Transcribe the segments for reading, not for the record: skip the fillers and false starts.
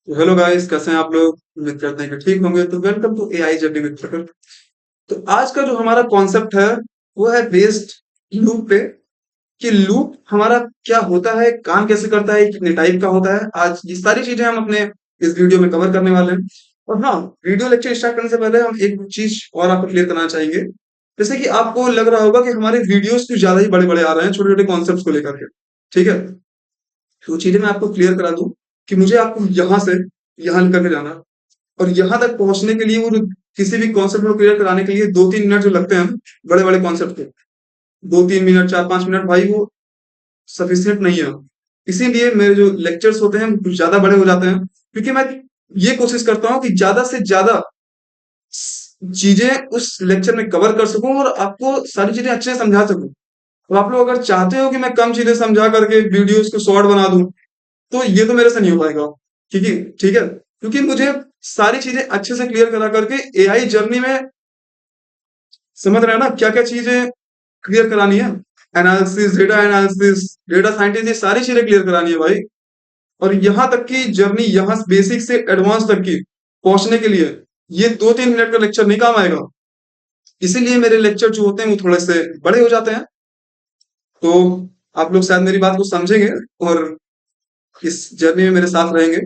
तो hello guys, कैसे हैं आप लोग? उम्मीद करते हैं कि ठीक होंगे। तो welcome to AI journey with Prakhar. तो आज का जो हमारा कॉन्सेप्ट है वो है बेस्ड लूप पे, कि लूप हमारा क्या होता है, काम कैसे करता है, कितने टाइप का होता है। आज ये सारी चीजें हम अपने इस वीडियो में कवर करने वाले हैं। और हाँ, वीडियो लेक्चर स्टार्ट करने से पहले हम एक चीज और आपको क्लियर करना चाहेंगे। जैसे कि आपको लग रहा होगा कि हमारे वीडियोस कुछ ज्यादा ही बड़े बड़े आ रहे हैं छोटे छोटे कॉन्सेप्ट को लेकर के। ठीक है, तो चीजें मैं आपको क्लियर करा दूं कि मुझे आपको यहाँ से यहाँ करके जाना है। और यहाँ तक पहुंचने के लिए वो जो किसी भी कॉन्सेप्ट को क्लियर कराने के लिए 2-3 मिनट जो लगते हैं बड़े बड़े कॉन्सेप्ट के, 2-3 मिनट 4-5 मिनट, भाई वो सफिशियंट नहीं है। इसीलिए मेरे जो लेक्चर्स होते हैं कुछ ज्यादा बड़े हो जाते हैं, क्योंकि मैं ये कोशिश करता हूँ कि ज्यादा से ज्यादा चीजें उस लेक्चर में कवर कर सकूं और आपको सारी चीजें अच्छे से समझा सकूं। तो आप लोग अगर चाहते हो कि मैं कम चीजें समझा करके वीडियोस को शॉर्ट बना दूं, तो ये तो मेरे से नहीं हो पाएगा। क्योंकि ठीक है, क्योंकि मुझे सारी चीजें अच्छे से क्लियर करा करके एआई जर्नी में, समझ रहे हैं ना, क्या क्या चीजें क्लियर करानी है। एनालिसिस, डेटा साइंटिस्ट, ये सारी चीजें क्लियर करानी है भाई। और यहाँ तक की जर्नी, यहाँ बेसिक से एडवांस तक की पहुंचने के लिए ये 2-3 मिनट का लेक्चर नहीं काम आएगा। इसीलिए मेरे लेक्चर जो होते हैं वो थोड़े से बड़े हो जाते हैं। तो आप लोग शायद मेरी बात को समझेंगे और इस जर्नी में मेरे साथ रहेंगे।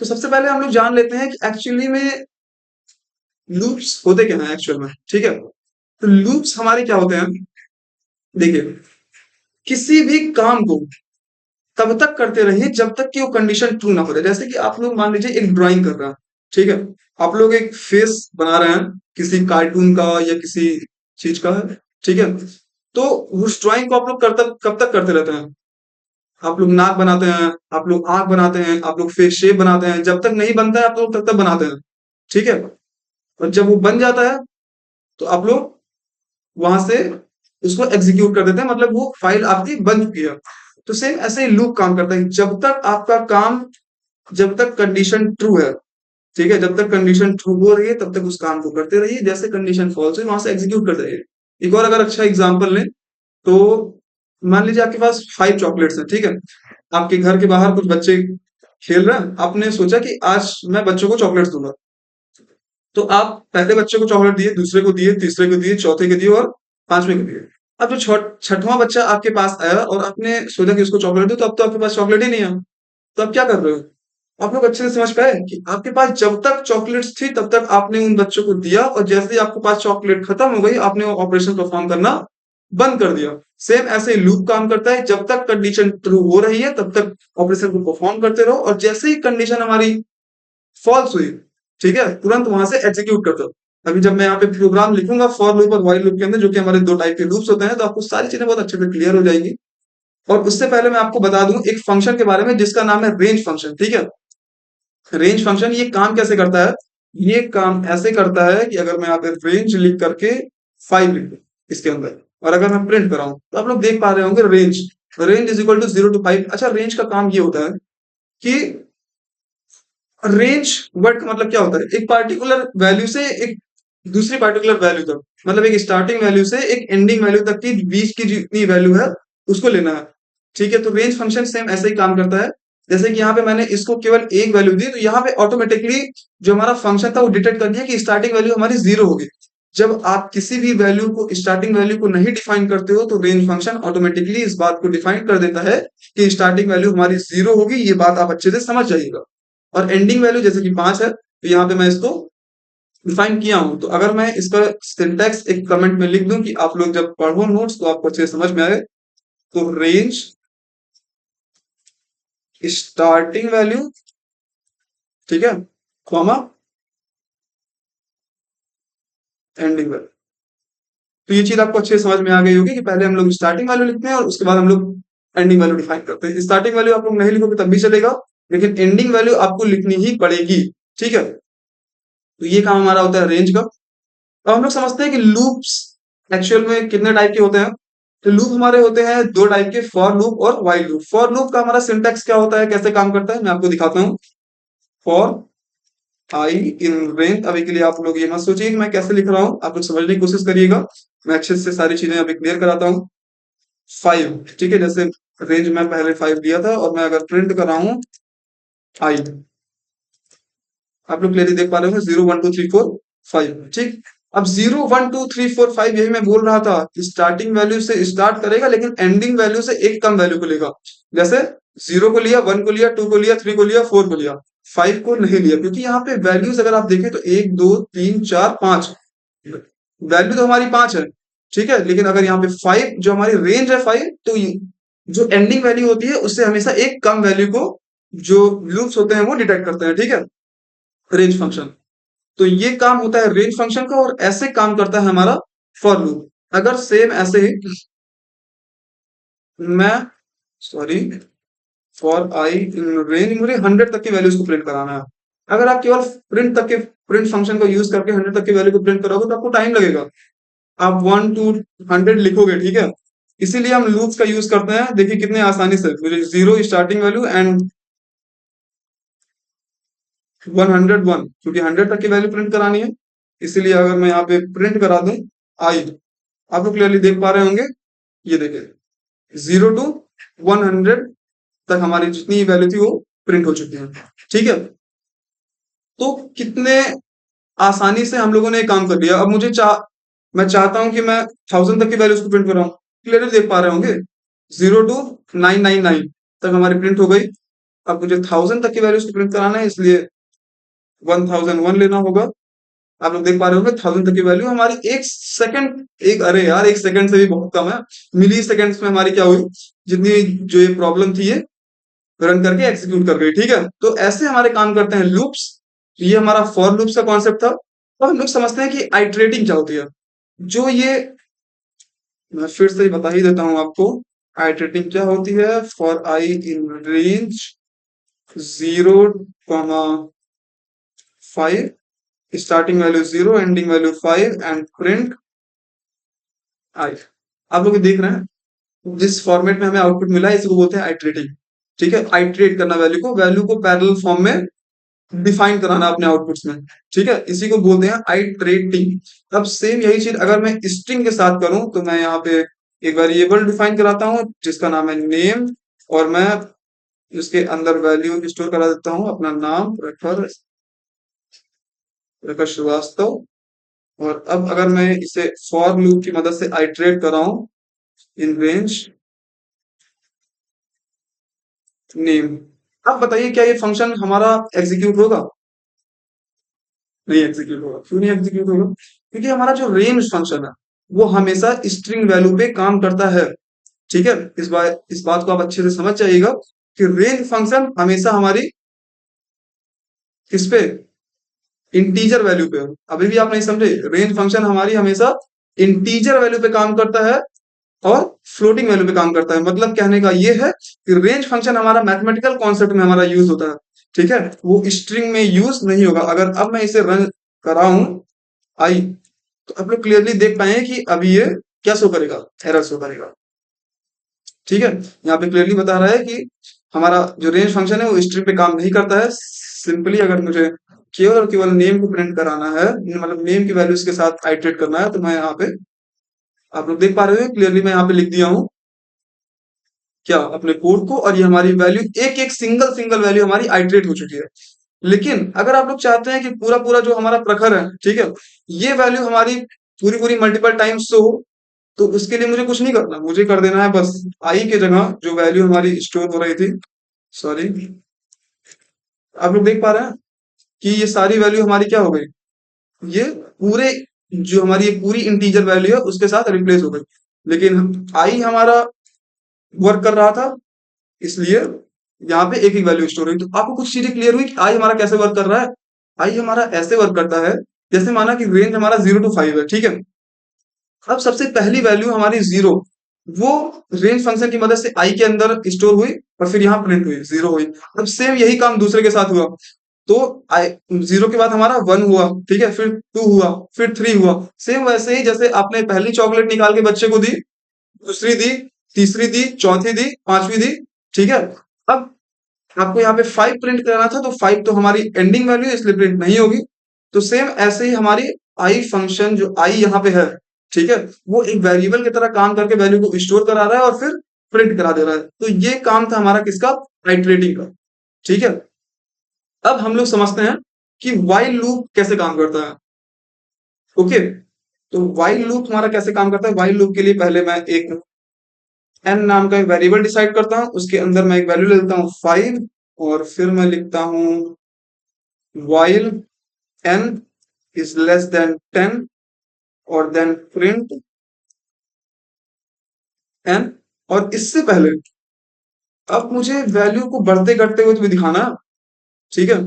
तो सबसे पहले हम लोग जान लेते हैं कि एक्चुअली में लूप्स होते क्या हैं एक्चुअल में। ठीक है, तो लूप्स हमारे क्या होते हैं, देखिए, किसी भी काम को तब तक करते रहिए जब तक कि वो कंडीशन ट्रू ना हो जाए। जैसे कि आप लोग मान लीजिए एक ड्राइंग कर रहे हैं। ठीक है, आप लोग एक फेस बना रहे हैं किसी कार्टून का या किसी चीज का है। ठीक है, तो उस ड्राइंग को आप लोग कब तक करते रहते हैं? आप लोग नाक बनाते हैं, आप लोग आंख बनाते हैं, आप लोग फेस शेप बनाते हैं, जब तक नहीं बनता है आप लोग तब तक बनाते हैं। ठीक है, और जब वो बन जाता है तो आप लोग वहां से उसको एग्जीक्यूट कर देते हैं, मतलब वो फाइल आपकी बन चुकी है। तो सेम ऐसे ही लूप काम करता है, जब तक आपका काम, जब तक कंडीशन ट्रू है। ठीक है, जब तक कंडीशन ट्रू हो रही है तब तक उस काम को करते रहिए, जैसे कंडीशन फॉल्स हुई वहां से एग्जीक्यूट कर रहिए। एक और अगर अच्छा एग्जांपल लें, तो मान लीजिए आपके पास 5 चॉकलेट्स हैं। ठीक है, आपके घर के बाहर कुछ बच्चे खेल रहे हैं, आपने सोचा कि आज मैं बच्चों को चॉकलेट्स दूंगा। तो आप पहले बच्चे को चॉकलेट दिए, दूसरे को दिए, तीसरे को दिए, चौथे को दिए और पांचवें को दिए। अब जो छठवां बच्चा आपके पास आया और आपने सोचा कि उसको चॉकलेट दो, तो अब तो आपके पास चॉकलेट ही नहीं है। तो आप क्या कर रहे हो? आप लोग अच्छे से समझ पाए कि आपके पास जब तक चॉकलेट्स थी तब तक आपने उन बच्चों को दिया, और जैसे ही आपके पास चॉकलेट खत्म हो गई आपने वो ऑपरेशन परफॉर्म करना बंद कर दिया। सेम ऐसे ही लूप काम करता है, जब तक कंडीशन ट्रू हो रही है तब तक ऑपरेशन को परफॉर्म करते रहो, और जैसे ही कंडीशन हमारी फॉल्स हुई, ठीक है, तुरंत वहां से एग्जीक्यूट कर दो। अभी जब मैं यहाँ पे प्रोग्राम लिखूंगा फॉर लूप और व्हाइल लूप के अंदर, जो कि हमारे 2 टाइप के लूप्स होते हैं, तो आपको सारी चीजें बहुत अच्छे से क्लियर हो जाएंगी। और उससे पहले मैं आपको बता दूं एक फंक्शन के बारे में जिसका नाम है रेंज फंक्शन। ठीक है, रेंज फंक्शन ये काम कैसे करता है? ये काम ऐसे करता है कि अगर मैं यहाँ पे रेंज लिख करके 5 लिख दूं इसके अंदर, और अगर मैं प्रिंट कराऊं, तो आप लोग देख पा रहे होंगे range, range is equal to 0 to 5। अच्छा, रेंज का काम ये होता है कि रेंज वर्ड का मतलब क्या होता है, एक पार्टिकुलर वैल्यू से एक दूसरी पार्टिकुलर वैल्यू तक, मतलब एक स्टार्टिंग वैल्यू से एक एंडिंग वैल्यू तक की बीच की जितनी वैल्यू है उसको लेना है। ठीक है, तो रेंज फंक्शन सेम ऐसे ही काम करता है। जैसे कि यहाँ पे मैंने इसको केवल एक वैल्यू दी, तो यहाँ पे ऑटोमेटिकली जो हमारा फंक्शन था वो डिटेक्ट कर दिया कि स्टार्टिंग वैल्यू हमारी 0 होगी। जब आप किसी भी वैल्यू को, स्टार्टिंग वैल्यू को नहीं डिफाइन करते हो, तो रेंज फंक्शन ऑटोमेटिकली इस बात को डिफाइन कर देता है कि स्टार्टिंग वैल्यू हमारी 0 होगी। ये बात आप अच्छे से समझ जाइएगा। और एंडिंग वैल्यू जैसे कि 5 है, तो यहाँ पे मैं इसको डिफाइन किया हूं। तो अगर मैं इसका सिंटैक्स एक कमेंट में लिख दूं कि आप लोग जब पढ़ो नोट्स तो आपको अच्छे से समझ में आए, तो रेंज स्टार्टिंग वैल्यू, ठीक है, कॉमा एंडिंग वैल्यू। तो ये चीज आपको अच्छे से समझ में आ गई होगी कि पहले हम लोग स्टार्टिंग वैल्यू लिखते हैं और उसके बाद हम लोग एंडिंग वैल्यू डिफाइन करते हैं। स्टार्टिंग वैल्यू आप लोग नहीं लिखोगे तब भी चलेगा, लेकिन एंडिंग वैल्यू आपको लिखनी ही पड़ेगी। ठीक है, तो ये काम हमारा होता है रेंज का। अब हम लोग समझते हैं कि लूप्स एक्चुअल में कितने टाइप के होते हैं। तो लूप हमारे होते हैं 2 टाइप के, फॉर लूप और व्हाइल लूप। फॉर लूप का हमारा सिंटैक्स क्या होता है, कैसे काम करता है, मैं आपको दिखाता हूँ। फॉर आई इन रेंज, अभी के लिए आप लोग ये मत सोचिए कि मैं कैसे लिख रहा हूँ, आप लोग समझने की कोशिश करिएगा। मैं अच्छे से सारी चीजें अभी क्लियर कराता हूँ। 5, ठीक है, जैसे रेंज में पहले 5 दिया था, और मैं अगर प्रिंट कर रहा हूँ आई, आप लोग क्लियरली देख पा रहे हो 0 1 2 3 4 5, ठीक। अब 0 1 2 3 4 5 यही मैं बोल रहा था कि स्टार्टिंग वैल्यू से स्टार्ट करेगा लेकिन एंडिंग वैल्यू से एक कम वैल्यू को लेगा। जैसे 0 को लिया, 1 को लिया, 2 को लिया, 3 को लिया, 4 को लिया, 5 को नहीं लिया, क्योंकि यहाँ पे वैल्यूज अगर आप देखें तो 1 2 3 4 5 वैल्यू तो हमारी 5 है, ठीक है। लेकिन अगर यहाँ पे 5 जो हमारी रेंज है 5, तो जो एंडिंग वैल्यू होती है उससे हमेशा एक कम वैल्यू को जो लूप्स होते हैं वो डिटेक्ट करते हैं, ठीक है, रेंज फंक्शन। तो ये काम होता है रेंज फंक्शन का, और ऐसे काम करता है हमारा फॉर लूप। अगर सेम ऐसे ही मैं sorry for I in range, मुझे 100 तक की वैल्यूज को प्रिंट कराना है। अगर आप केवल प्रिंट फंक्शन को यूज करके 100 तक की वैल्यू को प्रिंट करोगे तो आपको टाइम लगेगा। आप 1 to 100 लिखोगे, ठीक है। इसीलिए हम लूप्स का यूज करते हैं। देखिए कितने आसानी से मुझे 0 स्टार्टिंग वैल्यू एंड 101, क्योंकि 100 तक की वैल्यू प्रिंट करानी है। इसीलिए अगर मैं यहाँ पे प्रिंट करा दूं आई, आप लोग क्लियरली देख पा रहे होंगे, ये देखिए 0 to 100 तक हमारी जितनी वैल्यू थी वो प्रिंट हो चुकी है, ठीक है। तो कितने आसानी से हम लोगों ने ये काम कर लिया। अब मैं चाहता हूं कि मैं 1000 तक की वैल्यूज को प्रिंट कराऊं, क्लियरली देख पा रहे होंगे 0 to 999 तक हमारी प्रिंट हो गई। अब मुझे 1000 तक की वैल्यूज को प्रिंट कराना है, इसलिए 1001 लेना होगा। आप लोग देख पा रहे होंगे 1000 तक की वैल्यू हमारी एक सेकंड, एक अरे यार एक सेकंड से भी बहुत कम है, मिली सेकंड्स में हमारी क्या हुई, जितनी जो ये प्रॉब्लम थी ये रन करके एग्जीक्यूट कर गई, ठीक है। तो ऐसे हमारे काम करते हैं लूप्स। ये हमारा फॉर लूप्स का कॉन्सेप्ट था। अब हम लोग समझते हैं कि आइटरेटिंग क्या होती है। जो ये मैं फिर से बता ही देता हूं आपको, आइटरेटिंग क्या होती है। For I in range 0, 5, starting value 0, ending value 5 and print I. आप लोग देख रहे हैं जिस फॉर्मेट में हमें आउटपुट मिला है इसी को बोलते हैं आइटरेटिंग, ठीक है। आइटरेट करना वैल्यू को पैरेलल फॉर्म में डिफाइन कराना अपने आउटपुट्स में, ठीक है, इसी को बोलते हैं आइटरेटिंग। अब सेम यही चीज अगर मैं स्ट्रिंग के साथ करूं तो मैं यहाँ पे एक वेरिएबल डिफाइन कराता हूं जिसका नाम है नेम, और मैं उसके अंदर वैल्यू स्टोर करा देता हूं अपना नाम प्रखर प्रखर श्रीवास्तव। और अब अगर मैं इसे फॉर लूप की मदद से आइटरेट कर रहा हूं इन रेंज नेम, अब बताइए क्या ये फंक्शन हमारा एग्जीक्यूट होगा? नहीं एग्जीक्यूट होगा। क्यों नहीं एग्जीक्यूट होगा? क्योंकि हमारा जो रेंज फंक्शन है वो हमेशा स्ट्रिंग वैल्यू पे काम करता है, ठीक है। इस बात को आप अच्छे से समझ जाइएगा कि रेंज फंक्शन हमेशा हमारी किस पे, इंटीजर वैल्यू पे। अभी भी आप नहीं समझे, रेंज फंक्शन हमारी हमेशा इंटीजर वैल्यू पे काम करता है और फ्लोटिंग वैल्यू पे काम करता है। मतलब कहने का ये है कि रेंज फंक्शन हमारा मैथमेटिकल कॉन्सेप्ट में हमारा यूज होता है, ठीक है, वो स्ट्रिंग में यूज नहीं होगा। अगर अब मैं इसे रन कराऊं आई, तो आप लोग क्लियरली देख पाए कि अभी ये क्या शो करेगा, एरर शो करेगा, ठीक है। यहाँ पे क्लियरली बता रहा है कि हमारा जो रेंज फंक्शन है वो स्ट्रिंग पे काम नहीं करता है। सिंपली अगर मुझे केवल और केवल नेम को प्रिंट कराना है, मतलब नेम की वैल्यूज के साथ आइटरेट करना है, तो मैं यहाँ पे आप लोग देख पा रहे हो क्लियरली मैं यहाँ पे लिख दिया हूँ क्या अपने कोड को, और ये हमारी वैल्यू एक एक सिंगल सिंगल वैल्यू हमारी आइटरेट हो चुकी है। लेकिन अगर आप लोग चाहते हैं कि पूरा पूरा जो हमारा प्रखर है, ठीक है, ये वैल्यू हमारी पूरी पूरी मल्टीपल टाइम्स शो हो, तो उसके लिए मुझे कुछ नहीं करना, मुझे कर देना है बस आई के जगह जो वैल्यू हमारी स्टोर हो रही थी, सॉरी, आप लोग देख पा रहे हैं कि ये सारी वैल्यू हमारी क्या हो गई, ये पूरे जो हमारी ये पूरी इंटीजर वैल्यू है उसके साथ रिप्लेस हो गई। लेकिन आई हमारा वर्क कर रहा था, इसलिए यहाँ पे एक ही वैल्यू स्टोर हुई। तो आपको कुछ चीजें क्लियर हुई कि आई हमारा कैसे वर्क कर रहा है। आई हमारा ऐसे वर्क करता है जैसे माना कि रेंज हमारा 0 to 5 है, ठीक है। अब सबसे पहली वैल्यू हमारी 0, वो रेंज फंक्शन की मदद से आई के अंदर स्टोर हुई और फिर यहाँ प्रिंट हुई 0 हुई। अब सेम यही काम दूसरे के साथ हुआ, तो आई 0 के बाद हमारा 1 हुआ, ठीक है, फिर 2 हुआ, फिर 3 हुआ। सेम वैसे ही जैसे आपने पहली चॉकलेट निकाल के बच्चे को दी, दूसरी दी, तीसरी दी, चौथी दी, पांचवी दी, ठीक है। अब आपको यहाँ पे 5 प्रिंट कराना था, तो 5 तो हमारी एंडिंग वैल्यू है इसलिए प्रिंट नहीं होगी। तो सेम ऐसे ही हमारी आई फंक्शन जो आई यहाँ पे है, ठीक है, वो एक वेरिएबल की तरह काम करके वैल्यू को स्टोर करा रहा है और फिर प्रिंट करा दे रहा है। तो ये काम था हमारा किसका, आइटरेटिंग का, ठीक है। अब हम लोग समझते हैं कि व्हाइल लूप कैसे काम करता है। ओके, तो व्हाइल लूप हमारा कैसे काम करता है। व्हाइल लूप के लिए पहले मैं एक एन नाम का एक वेरिएबल डिसाइड करता हूं, उसके अंदर मैं एक वैल्यू ले लेता हूं 5, और फिर मैं लिखता हूं while n is less then 10, और देन प्रिंट n। और इससे पहले अब मुझे वैल्यू को बढ़ते घटते हुए तुम्हें दिखाना है, ठीक है।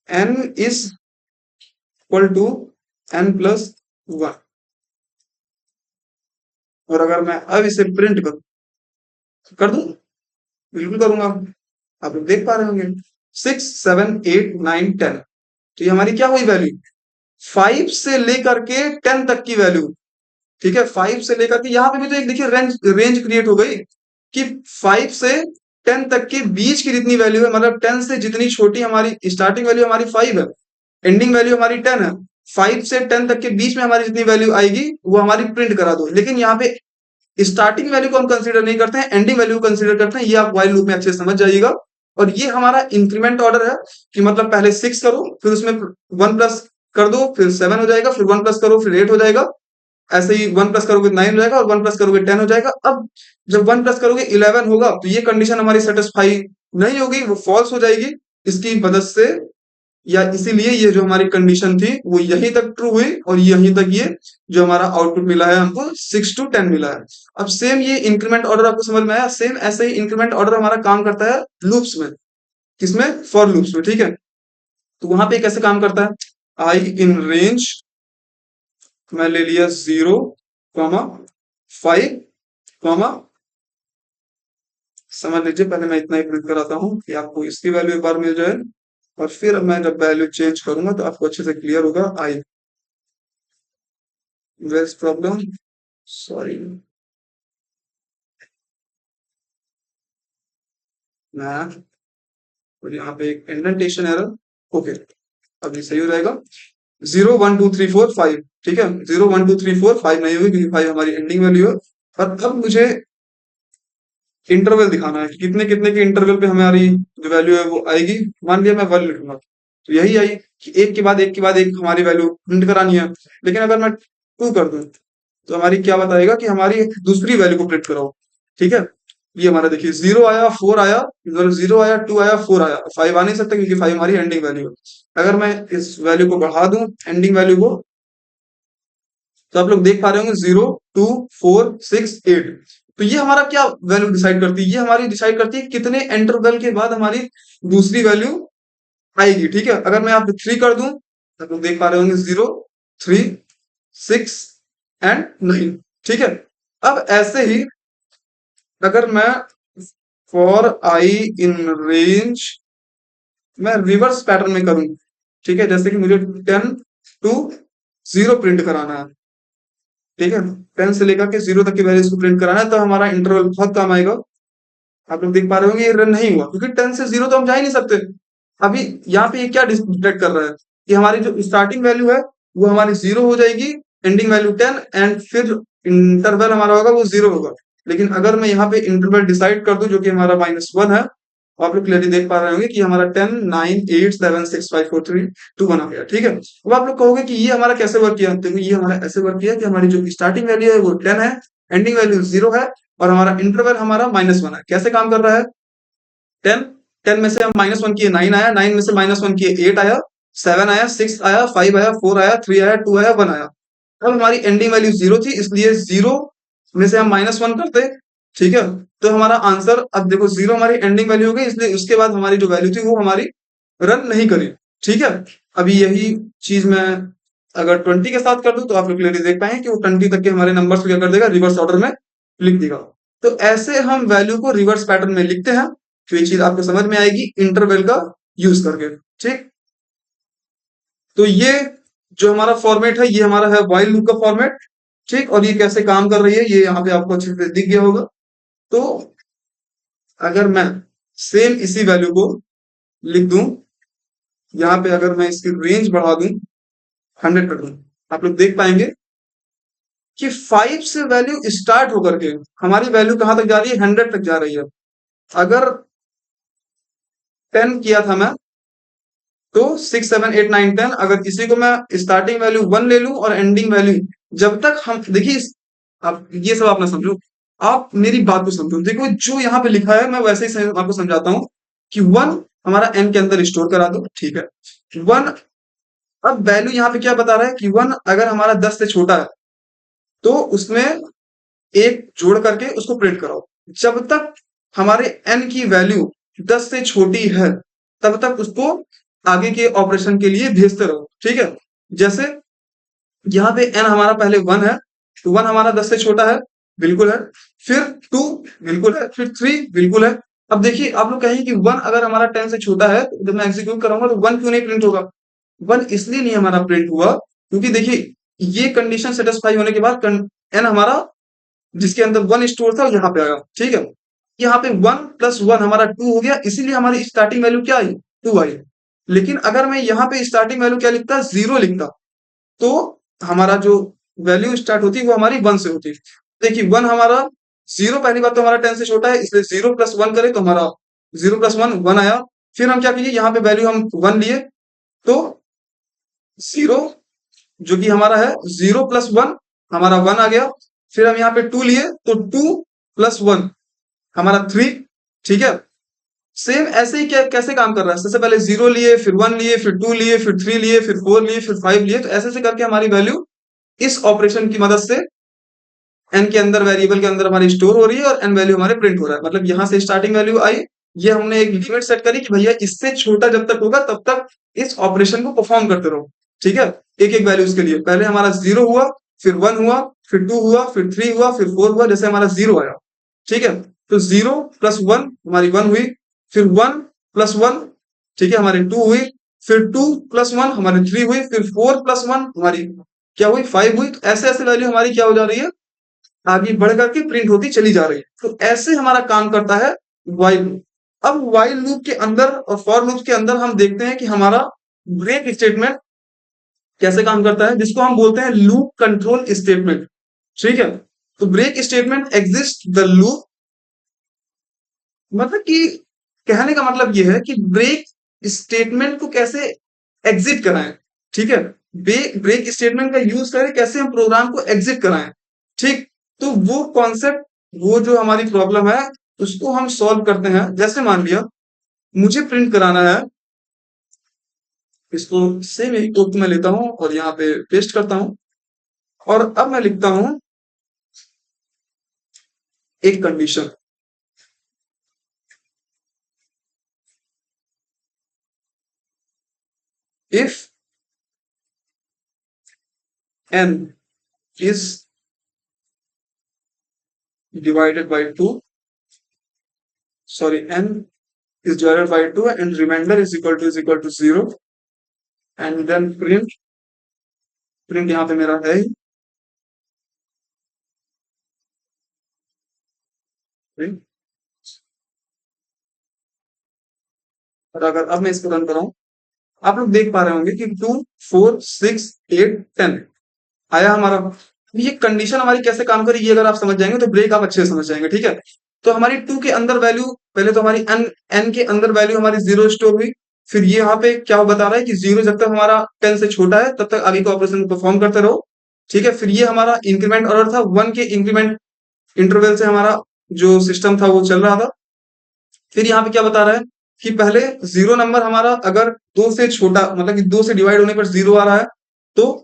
n is equal to n plus 1, और अगर मैं अब इसे प्रिंट कर दूं, बिल्कुल करूंगा, आप लोग देख पा रहे होंगे 6 7 8 9 10। तो ये हमारी क्या हुई वैल्यू, 5 से लेकर के 10 तक की वैल्यू, ठीक है। 5 से लेकर के यहाँ पे भी तो एक देखिए रेंज रेंज क्रिएट हो गई कि 5 से 10 तक के बीच की जितनी वैल्यू है, मतलब 10 से जितनी छोटी हमारी स्टार्टिंग वैल्यू हमारी 5 है, एंडिंग वैल्यू हमारी 10 है, 5 से 10 तक के बीच में हमारी जितनी वैल्यू आएगी वो हमारी प्रिंट करा दो। लेकिन यहाँ पे स्टार्टिंग वैल्यू को हम कंसीडर नहीं करते हैं, एंडिंग वैल्यू को कंसीडर करते हैं। ये आप व्हाइल लूप में अच्छे से समझ जाइएगा। और ये हमारा इंक्रीमेंट ऑर्डर है कि मतलब पहले 6 करो, फिर उसमें 1 प्लस कर दो, फिर 7 हो जाएगा, फिर 1 प्लस करो, फिर 8 हो जाएगा। ऐसे ही 1 प्लस करोगे 9 हो जाएगा, और 1 प्लस करोगे 10 हो जाएगा। अब जब 1 प्लस करोगे 11 होगा, तो ये कंडीशन हमारी सेटिस्फाई नहीं होगी, वो फॉल्स हो जाएगी। इसकी मदद से या इसीलिए ये जो हमारी कंडीशन थी वो यहीं तक ट्रू हुई, और यहीं तक ये जो हमारा आउटपुट मिला है हमको 6 to 10 मिला है। अब सेम ये इंक्रीमेंट ऑर्डर आपको समझ में आया। सेम ऐसे ही इंक्रीमेंट ऑर्डर हमारा काम करता है लूप्स में, किसमें, फॉर लूप्स में, ठीक है। तो वहां पे कैसे काम करता है, आई इन रेंज, मैं ले लिया 0, 5, समझ लीजिए पहले मैं इतना ही प्रिंट कराता हूँ कि आपको इसकी वैल्यू एक बार मिल जाए, और फिर मैं जब वैल्यू चेंज करूंगा तो आपको अच्छे से क्लियर होगा। आई वेयर प्रॉब्लम, सॉरी मैं, और यहाँ पे एक इंडेंटेशन एरर। ओके, अभी सही हो जाएगा। 0 1 2 3 4 5, ठीक है। 0 1 2 3 4 5 नहीं होगी क्योंकि 5 हमारी एंडिंग वैल्यू है। और अब मुझे इंटरवल दिखाना है कि कितने कितने के इंटरवल पे हमारी जो वैल्यू है वो आएगी। मान लिया मैं 1 लिखूंगा, तो यही आई कि एक के बाद एक के बाद एक हमारी वैल्यू प्रिंट करानी है। लेकिन अगर मैं 2 कर दूं तो हमारी क्या बताएगा कि हमारी दूसरी वैल्यू को प्रिंट कराओ, ठीक है। ये हमारा देखिए 0 आया, 4 आया, 0 आया, 2 आया, 4 आया, 5 आ नहीं सकता क्योंकि 5 हमारी एंडिंग वैल्यू है। अगर मैं इस वैल्यू को बढ़ा दूं, एंडिंग वैल्यू को, तो आप लोग देख पा रहे होंगे 0 2 4 6 8। तो ये हमारा क्या वैल्यू डिसाइड करती है, ये हमारी डिसाइड करती है कितने इंटरवल के बाद हमारी दूसरी वैल्यू आएगी, ठीक है। अगर मैं यहाँ पे 3 कर दूं तो आप लोग देख पा रहे होंगे 0 3 6 एंड 9, ठीक है। अब ऐसे ही अगर मैं फॉर आई इन रेंज, मैं रिवर्स पैटर्न में करूं, ठीक है। जैसे कि मुझे 10 to 0 प्रिंट कराना है, ठीक है। 10 से लेकर के 0 तक की वैल्यूज को प्रिंट कराना है, तो हमारा इंटरवल बहुत कम आएगा। आप लोग देख पा रहे होंगे ये रन नहीं हुआ क्योंकि 10 से 0 तो हम जा ही नहीं सकते। अभी यहाँ पे ये क्या डिटेक्ट कर रहा है कि हमारी जो स्टार्टिंग वैल्यू है वो हमारी 0 हो जाएगी, एंडिंग वैल्यू 10, एंड फिर इंटरवल हमारा होगा वो 0 होगा। लेकिन अगर मैं यहाँ पे इंटरवल डिसाइड कर दूं जो कि हमारा -1 है, तो आप लोग क्लियरली देख पा रहे होंगे कि हमारा 10 9 8 7 6 5 4 3 2 बना गया, ठीक है। अब आप लोग कहोगे कि ये हमारा कैसे वर्क किया, तो ये हमारा ऐसे वर्क किया कि हमारी जो स्टार्टिंग वैल्यू है वो 10 है, एंडिंग वैल्यू 0 है, और हमारा इंटरवल हमारा -1 है। कैसे काम कर रहा है, 10 10 में से हम -1 किए 9 आया, 9 में से -1 किए 8 आया, 7 आया, 6 आया, 5 आया, 4 आया, 3 आया, 2 आया, 1 आया। अब हमारी एंडिंग वैल्यू 0 थी, इसलिए 0 में से हम -1 करते, ठीक है। तो हमारा आंसर, अब देखो 0 हमारी एंडिंग वैल्यू हो गई, इसलिए उसके बाद हमारी जो वैल्यू थी वो हमारी रन नहीं करी, ठीक है। अभी यही चीज मैं अगर 20 के साथ कर दूं तो आप लोग क्लियरली देख पाएंगे कि वो 20 तक के हमारे नंबर्स को क्या कर देगा, रिवर्स ऑर्डर में लिख देगा। तो ऐसे हम वैल्यू को रिवर्स पैटर्न में लिखते हैं, तो ये चीज आपको समझ में आएगी इंटरवल का यूज करके, ठीक। तो ये जो हमारा फॉर्मेट है ये हमारा है व्हाइल लूप का फॉर्मेट, ठीक। और ये कैसे काम कर रही है ये यहाँ पे आपको अच्छे से दिख गया होगा। तो अगर मैं सेम इसी वैल्यू को लिख दूं, यहाँ पे अगर मैं इसकी रेंज बढ़ा दूं, 100 कर दूं, आप लोग देख पाएंगे कि 5 से वैल्यू स्टार्ट होकर के हमारी वैल्यू कहां तक जा रही है, 100 तक जा रही है। अगर 10 किया था मैं, तो 6 7 8 9 10, अगर इसी को मैं स्टार्टिंग वैल्यू 1 ले लूं और एंडिंग वैल्यू, जब तक हम देखिए अब ये सब आप ना समझो, आप मेरी बात को समझो। देखो जो यहाँ पे लिखा है मैं वैसे ही आपको समझाता हूँ कि 1 हमारा n के अंदर स्टोर करा दो, ठीक है। 1, अब वैल्यू यहाँ पे क्या बता रहा है कि 1 अगर हमारा 10 से छोटा है तो उसमें एक जोड़ करके उसको प्रिंट कराओ। जब तक हमारे n की वैल्यू 10 से छोटी है तब तक उसको आगे के ऑपरेशन के लिए भेजते रहो, ठीक है। जैसे यहाँ पे n हमारा पहले 1 है, तो 1 हमारा 10 से छोटा है, बिल्कुल है। फिर 2 बिल्कुल है, फिर 3 बिल्कुल है। अब देखिए आप लोग कहेंगे कि 1 अगर हमारा 10 से छोटा है तो जब मैं एग्जीक्यूट करूंगा तो 1 क्यों नहीं प्रिंट होगा? 1 इसलिए नहीं हमारा प्रिंट हुआ क्योंकि देखिए ये कंडीशन सेटिस्फाई होने के बाद n हमारा जिसके अंदर 1 स्टोर था यहाँ पे आया, ठीक है। यहाँ पे 1 प्लस 1 हमारा 2 हो गया, इसीलिए हमारी स्टार्टिंग वैल्यू क्या आई? 2 आई। लेकिन अगर मैं यहाँ पे स्टार्टिंग वैल्यू क्या लिखता? 0 लिखता, तो हमारा जो वैल्यू स्टार्ट होती है वो हमारी 1 से होती है। देखिए 1 हमारा 0, पहली बात तो हमारा 10 से छोटा है, इसलिए 0 प्लस 1 करें तो हमारा 0 प्लस 1 1 आया। फिर हम क्या कीजिए, यहाँ पे वैल्यू हम 1 लिए तो 0 जो कि हमारा है 0 प्लस 1 हमारा 1 आ गया। फिर हम यहाँ पे 2 लिए तो 2 प्लस 1 हमारा 3, ठीक है। सेम ऐसे ही क्या कैसे काम कर रहा है, सबसे पहले 0 लिए, फिर 1 लिए, फिर 2 लिए, फिर 3 लिए, फिर 4 लिए, फिर 5 लिए, तो ऐसे से करके हमारी वैल्यू इस ऑपरेशन की मदद से एन के अंदर वेरिएबल के अंदर हमारी स्टोर हो रही है और एन वैल्यू हमारे प्रिंट हो रहा है। मतलब यहाँ से स्टार्टिंग वैल्यू आई, ये हमने एक लिमिट सेट करी कि भैया इससे छोटा जब तक होगा तब तक इस ऑपरेशन को परफॉर्म करते रहो, ठीक है। एक एक वैल्यूज के लिए पहले हमारा 0 हुआ, फिर 1 हुआ, फिर 2 हुआ, फिर 3 हुआ, फिर 4 हुआ, जैसे हमारा 0 आया, ठीक है। तो 0 प्लस 1 हमारी 1 हुई, फिर 1 प्लस 1, ठीक है, हमारी 2 हुई, फिर 2 प्लस 1 हमारी 3 हुई, फिर 4 प्लस 1 हमारी क्या हुई? 5 हुई। तो ऐसे ऐसे वैल्यू हमारी क्या हो जा रही है? आगे बढ़ करके प्रिंट होती चली जा रही है। तो ऐसे हमारा काम करता है व्हाइल लूप। अब व्हाइल लूप के अंदर और फॉर लूप के अंदर हम देखते हैं कि हमारा ब्रेक स्टेटमेंट कैसे काम करता है, जिसको हम बोलते हैं लूप कंट्रोल स्टेटमेंट, ठीक है। तो break statement exist the loop, मतलब कि कहने का मतलब ये है कि ब्रेक स्टेटमेंट को कैसे एग्जिट कराएं, ठीक है। ब्रेक स्टेटमेंट का यूज करें कैसे हम प्रोग्राम को एग्जिट कराएं, ठीक। तो वो कॉन्सेप्ट, वो जो हमारी प्रॉब्लम है उसको हम सॉल्व करते हैं। जैसे मान लिया मुझे प्रिंट कराना है, इसको सेम यही कोड में लेता हूं और यहाँ पे पेस्ट करता हूं और अब मैं लिखता हूं एक condition, if n is divided by 2, sorry, n is divided by 2 and remainder is equal to 0, and then print यहाँ पे मेरा है ही print। और अगर अब मैं इसको रन कराऊं, आप लोग देख पा रहे होंगे कि 2 4 6 8 10 आया हमारा। ये कंडीशन हमारी कैसे काम करी ये अगर आप समझ जाएंगे तो ब्रेक आप अच्छे से समझ जाएंगे, ठीक है। तो हमारी 2 के अंदर वैल्यू, पहले तो हमारी n के अंदर वैल्यू हमारी 0 स्टोर हुई। फिर ये यहाँ पे क्या बता रहा है कि 0 जब तक हमारा 10 से छोटा है तब तक आगे का ऑपरेशन परफॉर्म करते रहो, ठीक है। फिर ये हमारा इंक्रीमेंट ऑर्डर था, 1 के इंक्रीमेंट इंटरवल से हमारा जो सिस्टम था वो चल रहा था। फिर यहाँ पे क्या बता रहा है कि पहले 0 नंबर हमारा अगर 2 से छोटा, मतलब कि 2 से डिवाइड होने पर 0 आ रहा है, तो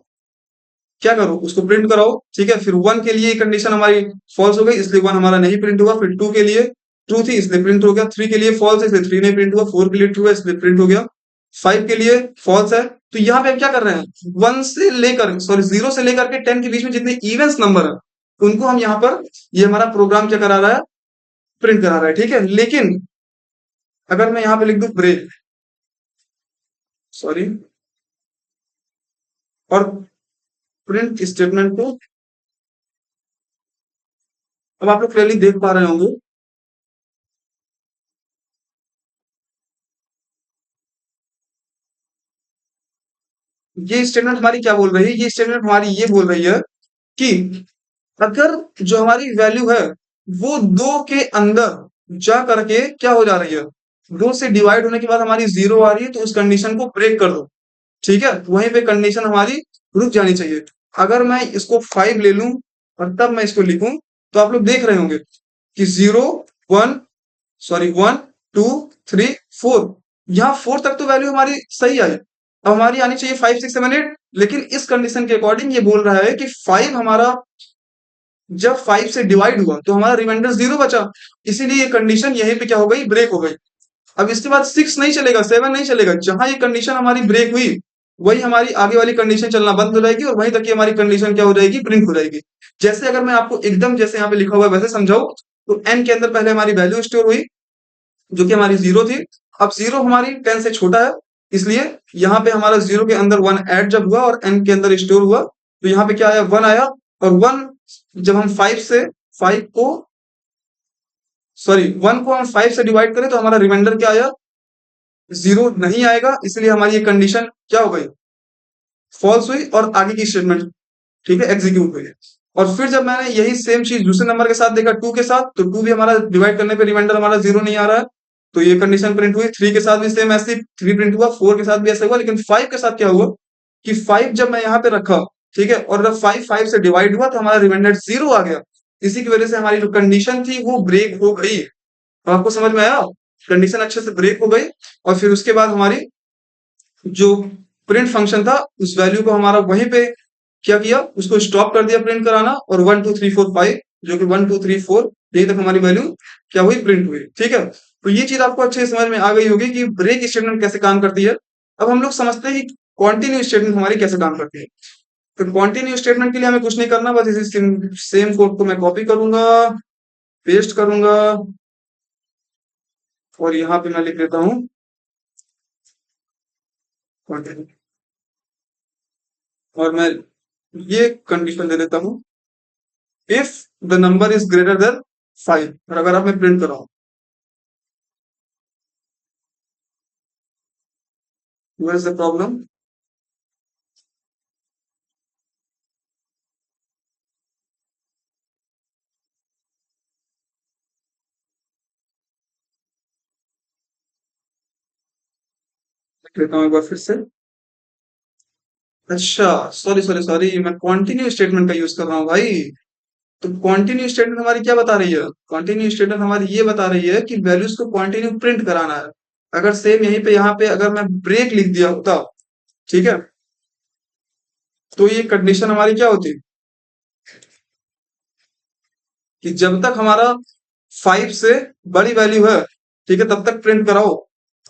क्या करो, उसको प्रिंट कराओ, ठीक है। फिर 1 के लिए कंडीशन हमारी फॉल्स हो गई, इसलिए 1 हमारा नहीं प्रिंट हुआ। फिर 2 के लिए ट्रू थी इसलिए प्रिंट हो गया, 3 के लिए फॉल्स है इसलिए 3 नहीं प्रिंट हुआ, 4 के लिए ट्रू है इसलिए प्रिंट हो गया, 5 के लिए फॉल्स है। तो यहाँ पे हम क्या कर रहे हैं, 1 से लेकर, सॉरी, 0 से लेकर के 10 के बीच में जितने इवेंट्स नंबर है उनको हम यहाँ पर, ये हमारा प्रोग्राम क्या करा रहा है, प्रिंट करा रहा है, ठीक है। लेकिन अगर मैं यहाँ पे लिख दूं ब्रेक, सॉरी, और प्रिंट स्टेटमेंट को, अब आप लोग क्लियरली देख पा रहे होंगे ये स्टेटमेंट हमारी क्या बोल रही है, ये स्टेटमेंट हमारी ये बोल रही है कि अगर जो हमारी वैल्यू है वो 2 के अंदर जा करके क्या हो जा रही है, दो से डिवाइड होने के बाद हमारी जीरो आ रही है, तो उस कंडीशन को ब्रेक कर दो। ठीक है, वहीं पे कंडीशन हमारी रुक जानी चाहिए। अगर मैं इसको 5 ले लूं और तब मैं इसको लिखूं, तो आप लोग देख रहे होंगे कि 0 1 सॉरी 1 2 3 4, यहाँ 4 तक तो वैल्यू हमारी सही आई। अब हमारी आनी चाहिए 5 6 7 8, लेकिन इस कंडीशन के अकॉर्डिंग ये बोल रहा है कि 5 हमारा जब 5 से डिवाइड हुआ तो हमारा रिमाइंडर 0 बचा, इसीलिए ये कंडीशन यहीं पे क्या हो गई, ब्रेक हो गई। अब इसके बाद 6 नहीं चलेगा, 7 नहीं चलेगा, जहां ये कंडीशन हमारी ब्रेक हुई वही हमारी आगे वाली कंडीशन चलना बंद हो जाएगी और वहीं तक की हमारी कंडीशन क्या हो जाएगी, प्रिंट हो जाएगी। जैसे अगर मैं आपको एकदम जैसे यहाँ पे लिखा हुआ है वैसे समझाऊं, तो एन के अंदर पहले हमारी वैल्यू स्टोर हुई जो कि हमारी 0 थी। अब 0 हमारी 10 से छोटा है, इसलिए यहाँ पे हमारा 0 के अंदर 1 ऐड जब हुआ और n के अंदर स्टोर हुआ, तो यहाँ पे क्या आया, 1 आया। और 1 जब हम 5 से 5 को सॉरी 1 को हम 5 से डिवाइड करें तो हमारा रिमाइंडर क्या आया, 0 नहीं आएगा, इसलिए हमारी ये कंडीशन क्या हो गई, फॉल्स हुई और आगे की स्टेटमेंट ठीक है एग्जीक्यूट हुई। और फिर जब मैंने यही सेम चीज दूसरे नंबर के साथ देखा 2 के साथ, तो 2 भी हमारा डिवाइड करने पे रिमाइंडर हमारा 0 नहीं आ रहा है, तो ये कंडीशन प्रिंट हुई। 3 के साथ भी सेम ऐसे 3 प्रिंट हुआ, 4 के साथ भी ऐसा हुआ, लेकिन 5 के साथ क्या हुआ कि 5 जब मैं यहाँ पे रखा, ठीक है, और जब 5 5 से डिवाइड हुआ तो हमारा रिमाइंडर 0 आ गया। इसी की वजह से हमारी जो कंडीशन थी वो ब्रेक हो गई। तो आपको समझ में आया, कंडीशन अच्छे से ब्रेक हो गई। और फिर उसके बाद हमारी जो प्रिंट फंक्शन था उस वैल्यू को हमारा वहीं पे क्या किया, उसको स्टॉप कर दिया प्रिंट कराना, और 1 2 3 4 5 जो कि 1 2 3 4 यही तक हमारी वैल्यू क्या हुई, प्रिंट हुई। ठीक है, तो ये चीज आपको अच्छे से समझ में आ गई होगी कि ब्रेक स्टेटमेंट कैसे काम करती है। अब हम लोग समझते हैं कि कॉन्टिन्यू स्टेटमेंट हमारी कैसे काम करती है। तो कॉन्टिन्यू स्टेटमेंट के लिए हमें कुछ नहीं करना, बस इसी सेम कोड को मैं कॉपी करूंगा, पेस्ट करूंगा, और यहाँ पे मैं लिख देता हूँ continue। और मैं ये कंडीशन दे देता हूँ, if the number is greater then 5। और अगर आप मैं प्रिंट कर रहा हूँ, where is the problem, लिख लेता हूँ एक बार फिर से। अच्छा, सॉरी सॉरी सॉरी, मैं कॉन्टिन्यू स्टेटमेंट का यूज कर रहा हूँ भाई। तो कॉन्टिन्यू स्टेटमेंट हमारी क्या बता रही है, कॉन्टिन्यू स्टेटमेंट हमारी ये बता रही है कि वैल्यूज को कॉन्टिन्यू प्रिंट कराना है। अगर सेम यहीं पे यहाँ पे अगर मैं ब्रेक लिख दिया होता, ठीक है, तो ये कंडीशन हमारी क्या होती कि जब तक हमारा 5 से बड़ी वैल्यू है, ठीक है, तब तक प्रिंट कराओ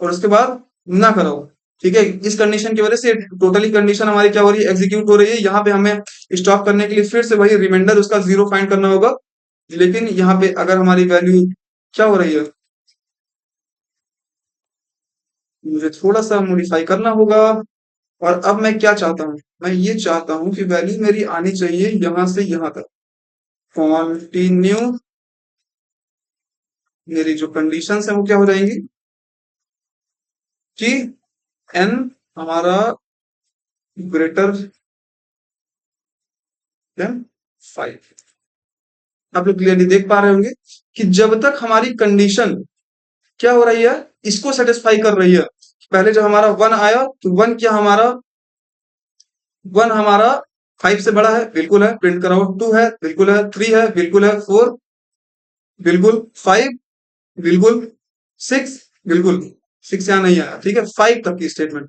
और उसके बाद ना कराओ। ठीक है, इस कंडीशन की वजह से टोटली कंडीशन हमारी क्या हो रही है, एग्जीक्यूट हो रही है। यहाँ पे हमें स्टॉप करने के लिए फिर से वही रिमाइंडर उसका 0 फाइंड करना होगा, लेकिन यहाँ पे अगर हमारी वैल्यू क्या हो रही है, मुझे थोड़ा सा मॉडिफाई करना होगा। और अब मैं क्या चाहता हूँ, मैं ये चाहता हूँ कि वैल्यू मेरी आनी चाहिए यहां से यहां तक। कॉन्टिन्यू मेरी जो कंडीशंस है वो क्या हो जाएंगी कि एन हमारा ग्रेटर देन 5। आप लोग क्लियरली देख पा रहे होंगे कि जब तक हमारी कंडीशन क्या हो रही है, इसको सेटिस्फाई कर रही है। पहले जब हमारा 1 आया तो 1 क्या हमारा 1 हमारा 5 से बड़ा है, बिल्कुल है, प्रिंट कराओ। 2 है, बिल्कुल है। 3 है, बिल्कुल है। 4 बिल्कुल। 5 बिल्कुल। 6 बिल्कुल। 6 यहाँ नहीं आया, ठीक है। 5 तक की स्टेटमेंट,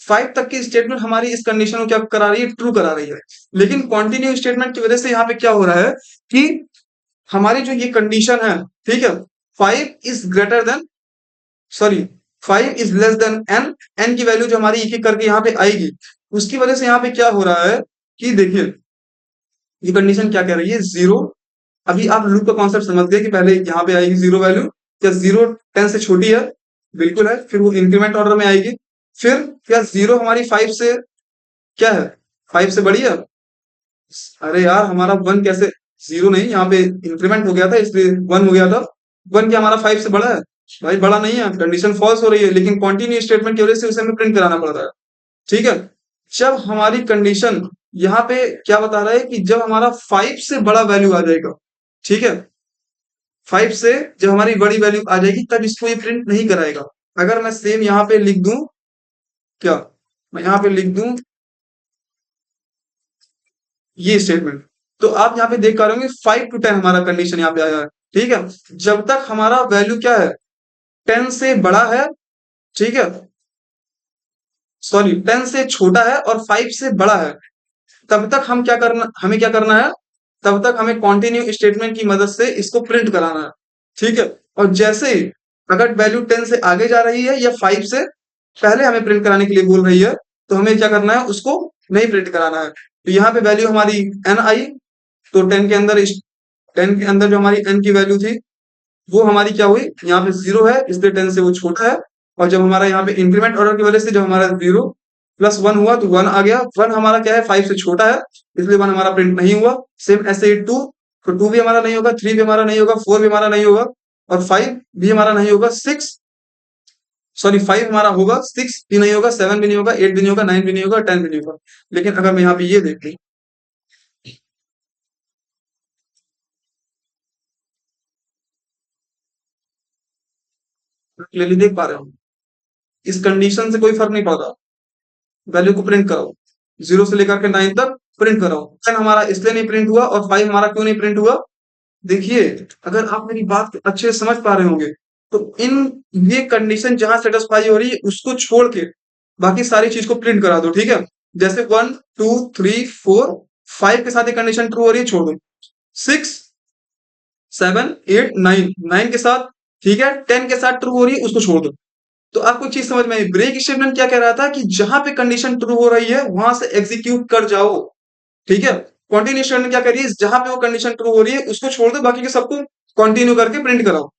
5 तक की स्टेटमेंट हमारी इस कंडीशन को क्या करा रही है, ट्रू करा रही है। लेकिन कॉन्टिन्यू स्टेटमेंट की वजह से यहाँ पे क्या हो रहा है कि हमारी जो ये कंडीशन है, ठीक है, 5 is greater than sorry 5 is less than N, N की वैल्यू जो हमारी एक एक करके यहाँ पे आएगी, उसकी वजह से यहाँ पे क्या हो रहा है कि देखिए ये कंडीशन क्या कह रही है, 0। अभी आप लूप का कॉन्सेप्ट समझ गए कि पहले यहाँ पे आएगी 0 वैल्यू, क्या 0 10 से छोटी है, बिल्कुल है, फिर वो इंक्रीमेंट ऑर्डर में आएगी। फिर क्या 0 हमारी 5 से क्या है, 5 से बड़ी है। अरे यार हमारा 1 कैसे, 0 नहीं, यहाँ पे इंक्रीमेंट हो गया था इसलिए 1 हो गया था। 1 क्या हमारा 5 से बड़ा है, भाई बड़ा नहीं है, कंडीशन फॉल्स हो रही है, लेकिन कंटिन्यू स्टेटमेंट की वजह से उसे हमें प्रिंट कराना पड़ रहा है। ठीक है, जब हमारी कंडीशन यहाँ पे क्या बता रहा है कि जब हमारा 5 से बड़ा वैल्यू आ जाएगा, ठीक है, 5 से जब हमारी बड़ी वैल्यू आ जाएगी तब इसको ये प्रिंट नहीं कराएगा। अगर मैं सेम यहाँ पे लिख दूं, क्या मैं यहाँ पे लिख दूं ये स्टेटमेंट, तो आप यहाँ पे देख पा रहे होंगे 5 to 10 हमारा कंडीशन यहाँ पे आया है। ठीक है, जब तक हमारा वैल्यू क्या है 10 से बड़ा है, ठीक है, सॉरी 10 से छोटा है और 5 से बड़ा है, तब तक हमें क्या करना है, तब तक हमें कंटिन्यू स्टेटमेंट की मदद से इसको प्रिंट कराना है। ठीक है, और जैसे ही अगर वैल्यू 10 से आगे जा रही है या 5 से पहले हमें प्रिंट कराने के लिए बोल रही है, तो हमें क्या करना है, उसको नहीं प्रिंट कराना है। तो यहाँ पे वैल्यू हमारी n आई, तो 10 के अंदर जो हमारी n की वैल्यू थी वो हमारी क्या हुई, यहाँ पे 0 है इसलिए 10 से वो छोटा है। और जब हमारा यहाँ पे इंक्रीमेंट ऑर्डर की वजह से जब हमारा 0 प्लस 1 हुआ तो 1 आ गया। 1 हमारा क्या है 5 से छोटा है इसलिए 1 हमारा प्रिंट नहीं हुआ। सेम ऐसे ही 2, तो 2 भी हमारा नहीं होगा, 3 भी हमारा नहीं होगा, 4 भी हमारा नहीं होगा और 5 भी हमारा नहीं होगा। 6, सॉरी 5 हमारा होगा, 6 भी नहीं होगा, 7 भी नहीं होगा, 8 भी नहीं होगा, 9 भी नहीं होगा, 10 भी नहीं होगा। लेकिन अगर मैं यहाँ पे ये देख लूं, क्लियरली देख पा रहे हो, इस कंडीशन से कोई फर्क नहीं पड़ता, वैल्यू को प्रिंट कराओ 0 से लेकर के 9 तक प्रिंट कराओ। 10 हमारा इसलिए नहीं प्रिंट हुआ और 5 हमारा क्यों नहीं प्रिंट हुआ, देखिए अगर आप मेरी बात अच्छे से समझ पा रहे होंगे तो इन ये कंडीशन जहां सेटिस्फाई हो रही है उसको छोड़ के बाकी सारी चीज को प्रिंट करा दो। ठीक है, जैसे 1 2 3 4 5 के साथ ये कंडीशन ट्रू हो रही है, छोड़ दो। 6 7 8 9 9 के साथ, ठीक है, 10 के साथ ट्रू हो रही है उसको छोड़ दो। तो आपको एक चीज समझ में आई, ब्रेक स्टेटमेंट क्या कह रहा था कि जहां पे कंडीशन ट्रू हो रही है वहां से एग्जीक्यूट कर जाओ। ठीक है, कंटिन्यू स्टेटमेंट क्या करिए, जहां पे वो कंडीशन ट्रू हो रही है उसको छोड़ दो, बाकी के सबको कंटिन्यू करके प्रिंट कराओ।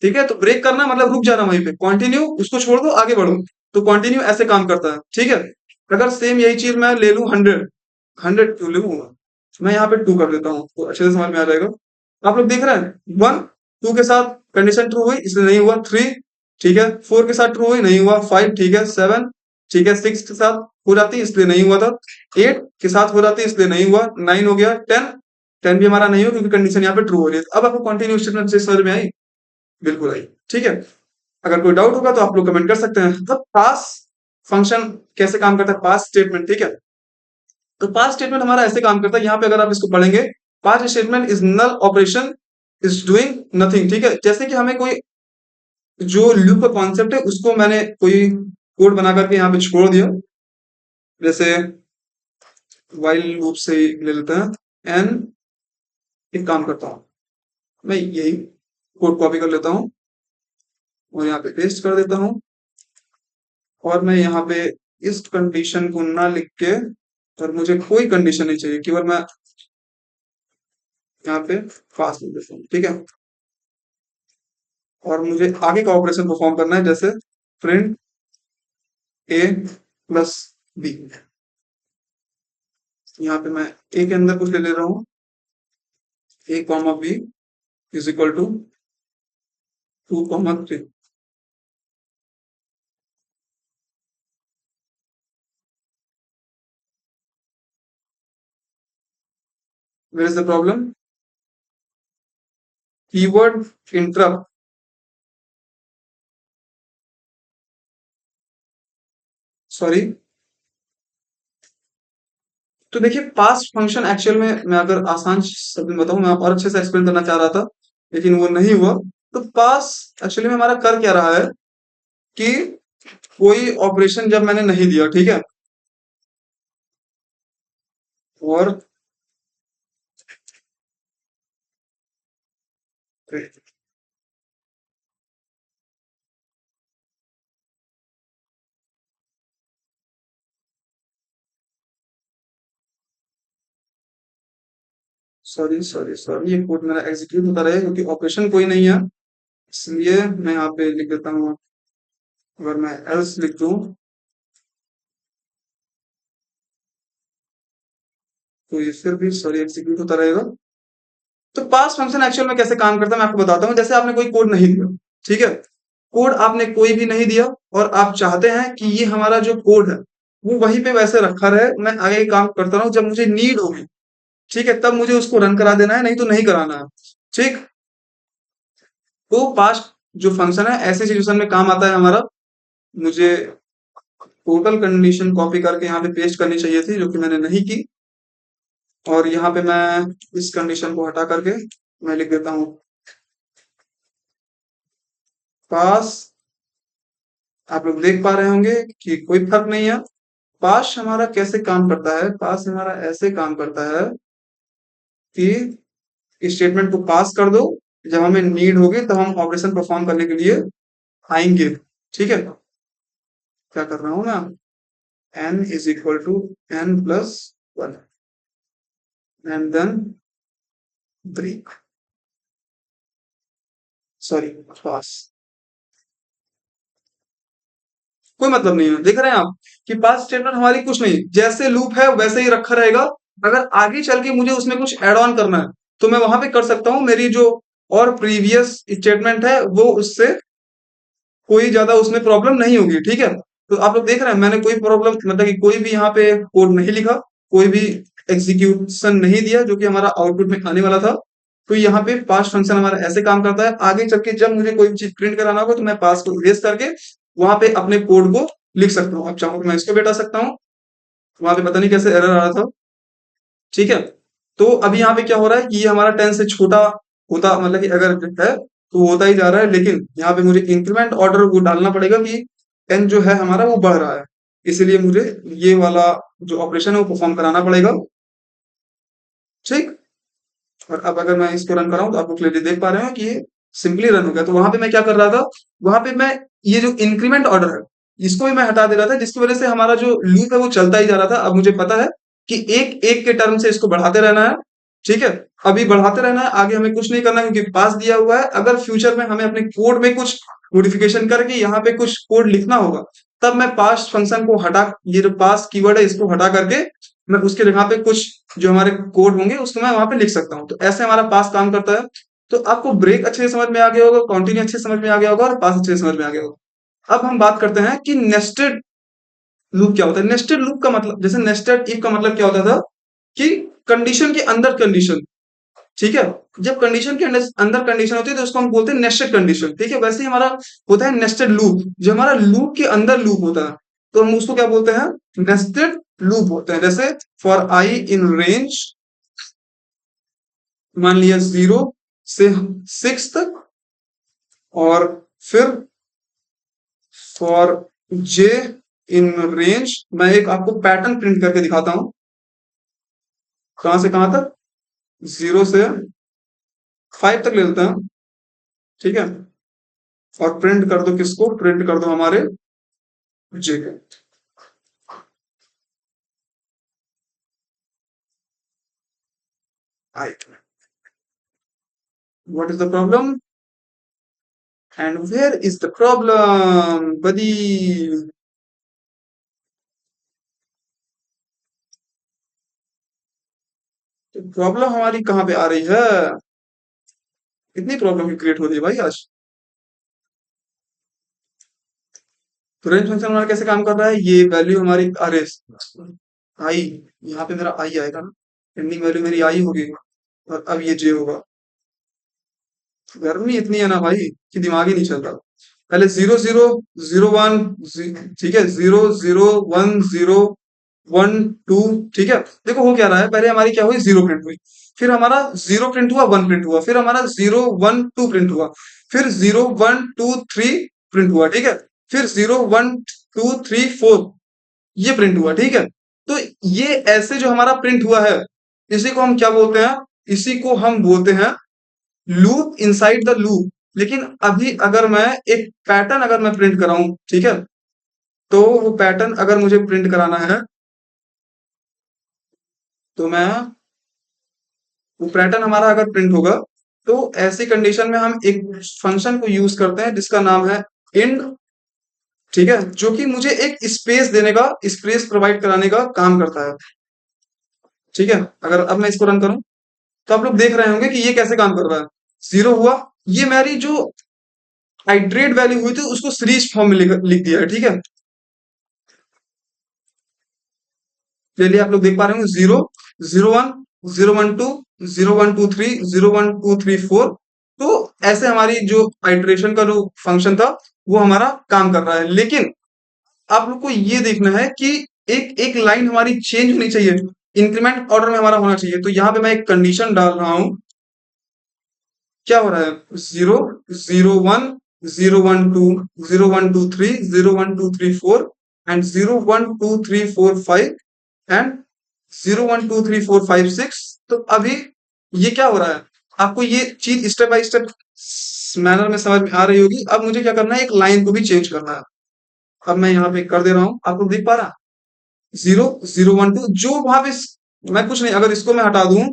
ठीक है, तो ब्रेक करना मतलब रुक जाना वहीं पे, कंटिन्यू उसको छोड़ दो आगे बढ़ो। तो कंटिन्यू ऐसे काम करता है। ठीक है, अगर सेम यही चीज मैं ले लूं 100, 100 क्यों लूं, मैं यहाँ पे 2 कर देता हूँ तो अच्छे से समझ में आ जाएगा। आप लोग देख रहे हैं 1 2 के साथ कंडीशन ट्रू हुई इसलिए नहीं हुआ, 3 ठीक है, 4 के साथ ट्रू हुई नहीं हुआ, 5 ठीक है, 7 ठीक है, 6 के साथ हो जाती इसलिए नहीं हुआ था, 8 के साथ हो जाती इसलिए नहीं हुआ, 9 हो गया, 10 10 भी हमारा नहीं हो क्योंकि कंडीशन यहाँ पे ट्रू हो रही है। अब आपको कंटिन्यू स्टेटमेंट से समझ में आई, बिल्कुल आई। ठीक है, अगर कोई डाउट होगा तो आप लोग कमेंट कर सकते हैं। तो पास फंक्शन कैसे काम करता है, पास स्टेटमेंट, ठीक है, तो पास स्टेटमेंट हमारा ऐसे काम करता है, यहाँ पे अगर आप इसको पढ़ेंगे, pass statement is null operation is doing nothing. ठीक है, जैसे कि हमें कोई जो लूप का कॉन्सेप्ट है उसको मैंने कोई कोड बना करके यहाँ पे छोड़ दिया, जैसे वाइल लूप से ले लेते हैं एन, एक काम करता हूँ मैं यही कोड कॉपी कर लेता हूँ और यहाँ पे पेस्ट कर देता हूँ और मैं यहाँ पे इस कंडीशन को ना लिख के, और मुझे कोई कंडीशन नहीं चाहिए, केवल मैं यहाँ पे पास लिख देता हूँ। ठीक है, और मुझे आगे का ऑपरेशन परफॉर्म करना है, जैसे प्रिंट ए प्लस बी। यहाँ पे मैं ए के अंदर कुछ ले ले रहा हूँ, A comma B is equal to 2 3। Where is the problem, keyword interrupt, sorry. तो देखिए पास फंक्शन एक्चुअल में मैं अगर आसान शब्द में बताऊं, मैं और अच्छे से एक्सप्लेन करना चाह रहा था लेकिन वो नहीं हुआ। तो पास एक्चुअली में हमारा कर क्या रहा है कि कोई ऑपरेशन जब मैंने नहीं दिया, ठीक है, और सॉरी सॉरी सॉरी, ये कोड मेरा एग्जीक्यूट होता रहेगा क्योंकि ऑपरेशन कोई नहीं है, इसलिए मैं यहाँ पे लिख देता हूँ। अगर मैं एल्स लिख दूं तो ये फिर भी सॉरी एग्जीक्यूट होता रहेगा। तो पास फंक्शन एक्चुअल में कैसे काम करता है मैं आपको बताता हूँ। जैसे आपने कोई कोड नहीं दिया, ठीक है, कोड आपने कोई भी नहीं दिया और आप चाहते हैं कि ये हमारा जो कोड है वो वहीं पे वैसे रखा रहे, मैं आगे काम करता रहूं, जब मुझे नीड होगी, ठीक है, तब मुझे उसको रन करा देना है, नहीं तो नहीं कराना है। ठीक, तो पास्ट जो फंक्शन है ऐसी सिचुएशन में काम आता है हमारा। मुझे टोटल कंडीशन कॉपी करके यहाँ पे पेस्ट करनी चाहिए थी, जो कि मैंने नहीं की। और यहाँ पे मैं इस कंडीशन को हटा करके मैं लिख देता हूँ पास। आप लोग देख पा रहे होंगे कि कोई फर्क नहीं है। पास हमारा कैसे काम करता है? पास हमारा ऐसे काम करता है कि स्टेटमेंट को पास कर दो, जब हमें नीड होगी तब हम ऑपरेशन परफॉर्म करने के लिए आएंगे। ठीक है, क्या कर रहा हूं मैं? n is equal to n+1 and then break, sorry, pass. कोई मतलब नहीं है। देख रहे हैं आप कि पास स्टेटमेंट हमारी कुछ नहीं, जैसे लूप है वैसे ही रखा रहेगा। अगर आगे चल के मुझे उसमें कुछ ऐड ऑन करना है तो मैं वहां पे कर सकता हूँ। मेरी जो और प्रीवियस स्टेटमेंट है वो उससे कोई ज्यादा उसमें प्रॉब्लम नहीं होगी। ठीक है, तो आप लोग देख रहे हैं मैंने कोई प्रॉब्लम मतलब कि कोई भी यहाँ पे कोड नहीं लिखा, कोई भी एग्जीक्यूशन नहीं दिया जो कि हमारा आउटपुट में आने वाला था। तो यहाँ पे पास फंक्शन हमारा ऐसे काम करता है। आगे चल के जब मुझे कोई चीज प्रिंट कराना होगा तो मैं पास को इरेज करके वहां पे अपने कोड को लिख सकता हूँ। अब चाहूँ तो मैं इसको भी हटा सकता हूँ, वहां पे पता नहीं कैसे एरर आ रहा था। ठीक है, तो अभी यहाँ पे क्या हो रहा है कि ये हमारा 10 से छोटा होता, मतलब कि अगर है तो होता ही जा रहा है, लेकिन यहाँ पे मुझे इंक्रीमेंट ऑर्डर वो डालना पड़ेगा कि 10 जो है हमारा वो बढ़ रहा है। इसलिए मुझे ये वाला जो ऑपरेशन है वो परफॉर्म कराना पड़ेगा। ठीक, और अब अगर मैं इसको रन कराऊं तो आपको क्लियरली देख पा रहे हो कि ये सिंपली रन हो गया। तो वहां पे मैं क्या कर रहा था, वहां पे मैं ये जो इंक्रीमेंट ऑर्डर है इसको भी मैं हटा दे रहा था, जिसकी वजह से हमारा जो लूप है वो चलता ही जा रहा था। अब मुझे पता है कि एक एक के टर्म से इसको बढ़ाते रहना है। ठीक है, अभी बढ़ाते रहना है, आगे हमें कुछ नहीं करना है क्योंकि पास दिया हुआ है। अगर फ्यूचर में हमें अपने कोड में कुछ मॉडिफिकेशन करके यहाँ पे कुछ कोड लिखना होगा तब मैं पास फंक्शन को हटा, ये जो पास कीवर्ड है इसको हटा करके मैं उसके जगह पे कुछ जो हमारे कोड होंगे उसको मैं वहां पे लिख सकता हूँ। तो ऐसे हमारा पास काम करता है। तो आपको ब्रेक अच्छे से समझ में आ गया होगा, कंटिन्यू अच्छे से समझ में आ गया होगा और पास अच्छे से समझ में आ गया होगा। अब हम बात करते हैं कि नेस्टेड लूप क्या होता है। नेस्टेड लूप का मतलब, जैसे नेस्टेड इफ का मतलब क्या होता था कि कंडीशन के अंदर कंडीशन। ठीक है, जब कंडीशन के अंदर कंडीशन होती है तो उसको हम बोलते हैं नेस्टेड कंडीशन। ठीक है, वैसे ही हमारा होता है नेस्टेड लूप, जो हमारा लूप के अंदर लूप होता है तो हम उसको क्या बोलते हैं? नेस्टेड लूप होते हैं। जैसे फॉर आई इन रेंज, मान लिया 0 से 6 तक, और फिर फॉर जे इन रेंज, मैं एक आपको पैटर्न प्रिंट करके दिखाता हूं। कहां से कहां तक? 0 से 5 तक ले लेते हैं। ठीक है, और प्रिंट कर दो किसको? प्रिंट कर दो हमारे जे को। What is the problem? And where is the problem, buddy? तो प्रॉब्लम हमारी कहाँ पे आ रही है? कितनी प्रॉब्लम क्रिएट हो रही है भाई आज? तो रेंज फंक्शन हमारा कैसे काम कर रहा है? ये वैल्यू हमारी अरे आई, यहाँ पे मेरा आई आएगा ना, एंडिंग वैल्यू मेरी आई होगी और अब ये जे होगा। गर्मी इतनी है ना भाई कि दिमाग ही नहीं चलता। पहले 0 0 0 1, ठीक है, 0 0 1 0 1 2। ठीक है, देखो हो क्या रहा है, पहले हमारी क्या हुई? 0 प्रिंट हुई, फिर हमारा 0 प्रिंट हुआ, 1 प्रिंट हुआ, फिर हमारा 0 1 2 प्रिंट हुआ, फिर 0 1 2 3 प्रिंट हुआ। ठीक है, फिर 0 1 2 3 4 ये प्रिंट हुआ। ठीक है, तो ये ऐसे जो हमारा प्रिंट हुआ है इसी को हम क्या बोलते हैं? इसी को हम बोलते हैं लूप इनसाइड द लूप। लेकिन अभी अगर मैं एक पैटर्न अगर मैं प्रिंट कराऊं, ठीक है, तो वो पैटर्न अगर मुझे प्रिंट कराना है तो मैं, वो पैटर्न हमारा अगर प्रिंट होगा तो ऐसी कंडीशन में हम एक फंक्शन को यूज करते हैं जिसका नाम है इंड। ठीक है, जो कि मुझे एक स्पेस देने का, स्पेस प्रोवाइड कराने का काम करता है। ठीक है, अगर अब मैं इसको रन करूं तो आप लोग देख रहे होंगे कि ये कैसे काम कर रहा है। 0 हुआ, ये मेरी जो आइट्रेट वैल्यू हुई थी उसको सीरीज फॉर्म में लिख दिया है। ठीक है, चलिए आप लोग देख पा रहे होंगे 0 0 1 0 1 2 0 1 2 3 0 1 2 3 4 तो ऐसे हमारी जो आइटरेशन का जो फंक्शन था वो हमारा काम कर रहा है। लेकिन आप लोग को ये देखना है कि एक एक लाइन हमारी चेंज होनी चाहिए, इंक्रीमेंट ऑर्डर में हमारा होना चाहिए। तो यहाँ पे मैं एक कंडीशन डाल रहा हूं, क्या हो रहा है, 0 0 1 0 1 2 0 1 2 3 0 1 2 3 4 एंड 0 1 2 3 4 5 एंड 0 1 2 3 4 5 6। तो अभी ये क्या हो रहा है, आपको ये चीज स्टेप बाय स्टेप मैनर में समझ में आ रही होगी। अब मुझे क्या करना है, एक लाइन को भी चेंज करना है। अब मैं यहाँ पे कर दे रहा हूँ, आप लोग देख पा रहा, 0 0 1 2 जो वहां पे मैं कुछ नहीं, अगर इसको मैं हटा दूं,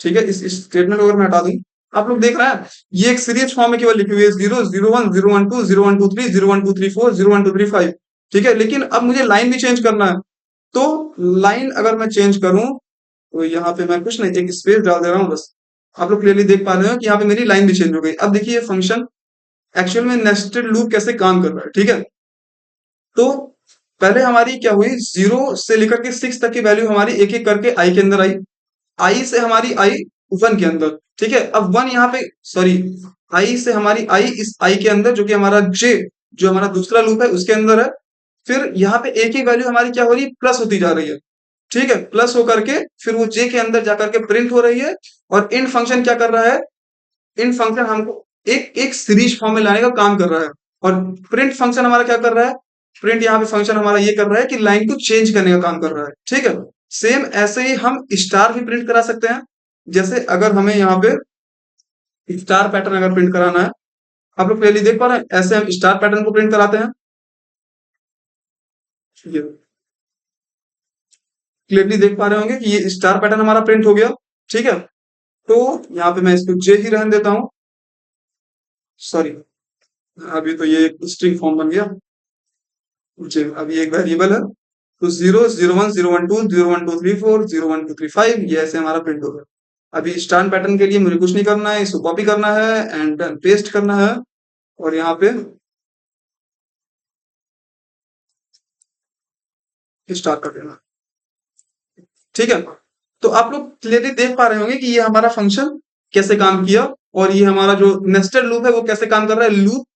ठीक है, इस स्टेटमेंट को अगर मैं हटा दूं, आप लोग देख रहे हैं ये एक सीरीज फॉर्म में केवल लिखी हुई है, 0 0 1 0 1 2 0 1 2 3 4 0 1 2 3 5। ठीक है, लेकिन अब मुझे लाइन भी चेंज करना है। तो लाइन अगर मैं चेंज करूं, तो यहाँ पे मैं कुछ नहीं, एक स्पेस डाल दे रहा हूँ बस। आप लोग क्लियरली देख पा रहे हो कि यहाँ पे मेरी लाइन भी चेंज हो गई। अब देखिए फंक्शन एक्चुअल में नेस्टेड लूप कैसे काम कर रहा है। ठीक है, तो पहले हमारी क्या हुई, 0 से लेकर के 6 तक की वैल्यू हमारी एक एक करके आई के अंदर आई। आई से हमारी आई 1 के अंदर। ठीक है, अब 1 यहाँ पे, सॉरी, आई से हमारी आई इस आई के अंदर, जो कि हमारा जे, जो हमारा दूसरा लूप है उसके अंदर है। फिर यहाँ पे एक एक वैल्यू हमारी क्या हो रही है, प्लस होती जा रही है। ठीक है, प्लस होकर के फिर वो जे के अंदर जाकर के प्रिंट हो रही है। और इन फंक्शन क्या कर रहा है, इन फंक्शन हमको एक एक सीरीज फॉर्म में लाने का काम कर रहा है। और प्रिंट फंक्शन हमारा क्या कर रहा है, प्रिंट यहाँ पे फंक्शन हमारा ये कर रहा है कि लाइन को चेंज करने का काम कर रहा है। ठीक है, सेम ऐसे ही हम स्टार भी प्रिंट करा सकते हैं। जैसे अगर हमें यहाँ पे स्टार पैटर्न अगर प्रिंट कराना है, आप लोग क्लियरली देख पा रहे हैं, ऐसे हम स्टार पैटर्न को प्रिंट कराते हैं। क्लियरली देख पा रहे होंगे कि ये स्टार पैटर्न हमारा प्रिंट हो गया। ठीक है, तो यहाँ पे मैं इसको जे ही रहने देता हूँ, सॉरी, अभी तो ये स्ट्रिंग फॉर्म बन गया। जी, अभी एक वेरिएबल है, तो 0 0 1 0 1 2 0 1 2 3 4 0 1 2 3 5, ये ऐसे हमारा प्रिंट होगा। अभी स्टार पैटर्न के लिए मुझे कुछ नहीं करना है, इसको कॉपी करना है एंड पेस्ट करना है, और यहाँ पे स्टार कर देना। ठीक है, तो आप लोग क्लियरली देख पा रहे होंगे कि ये हमारा फंक्शन कैसे काम किया, और ये हमारा जो नेस्टेड लूप है वो कैसे काम कर रहा है। लूप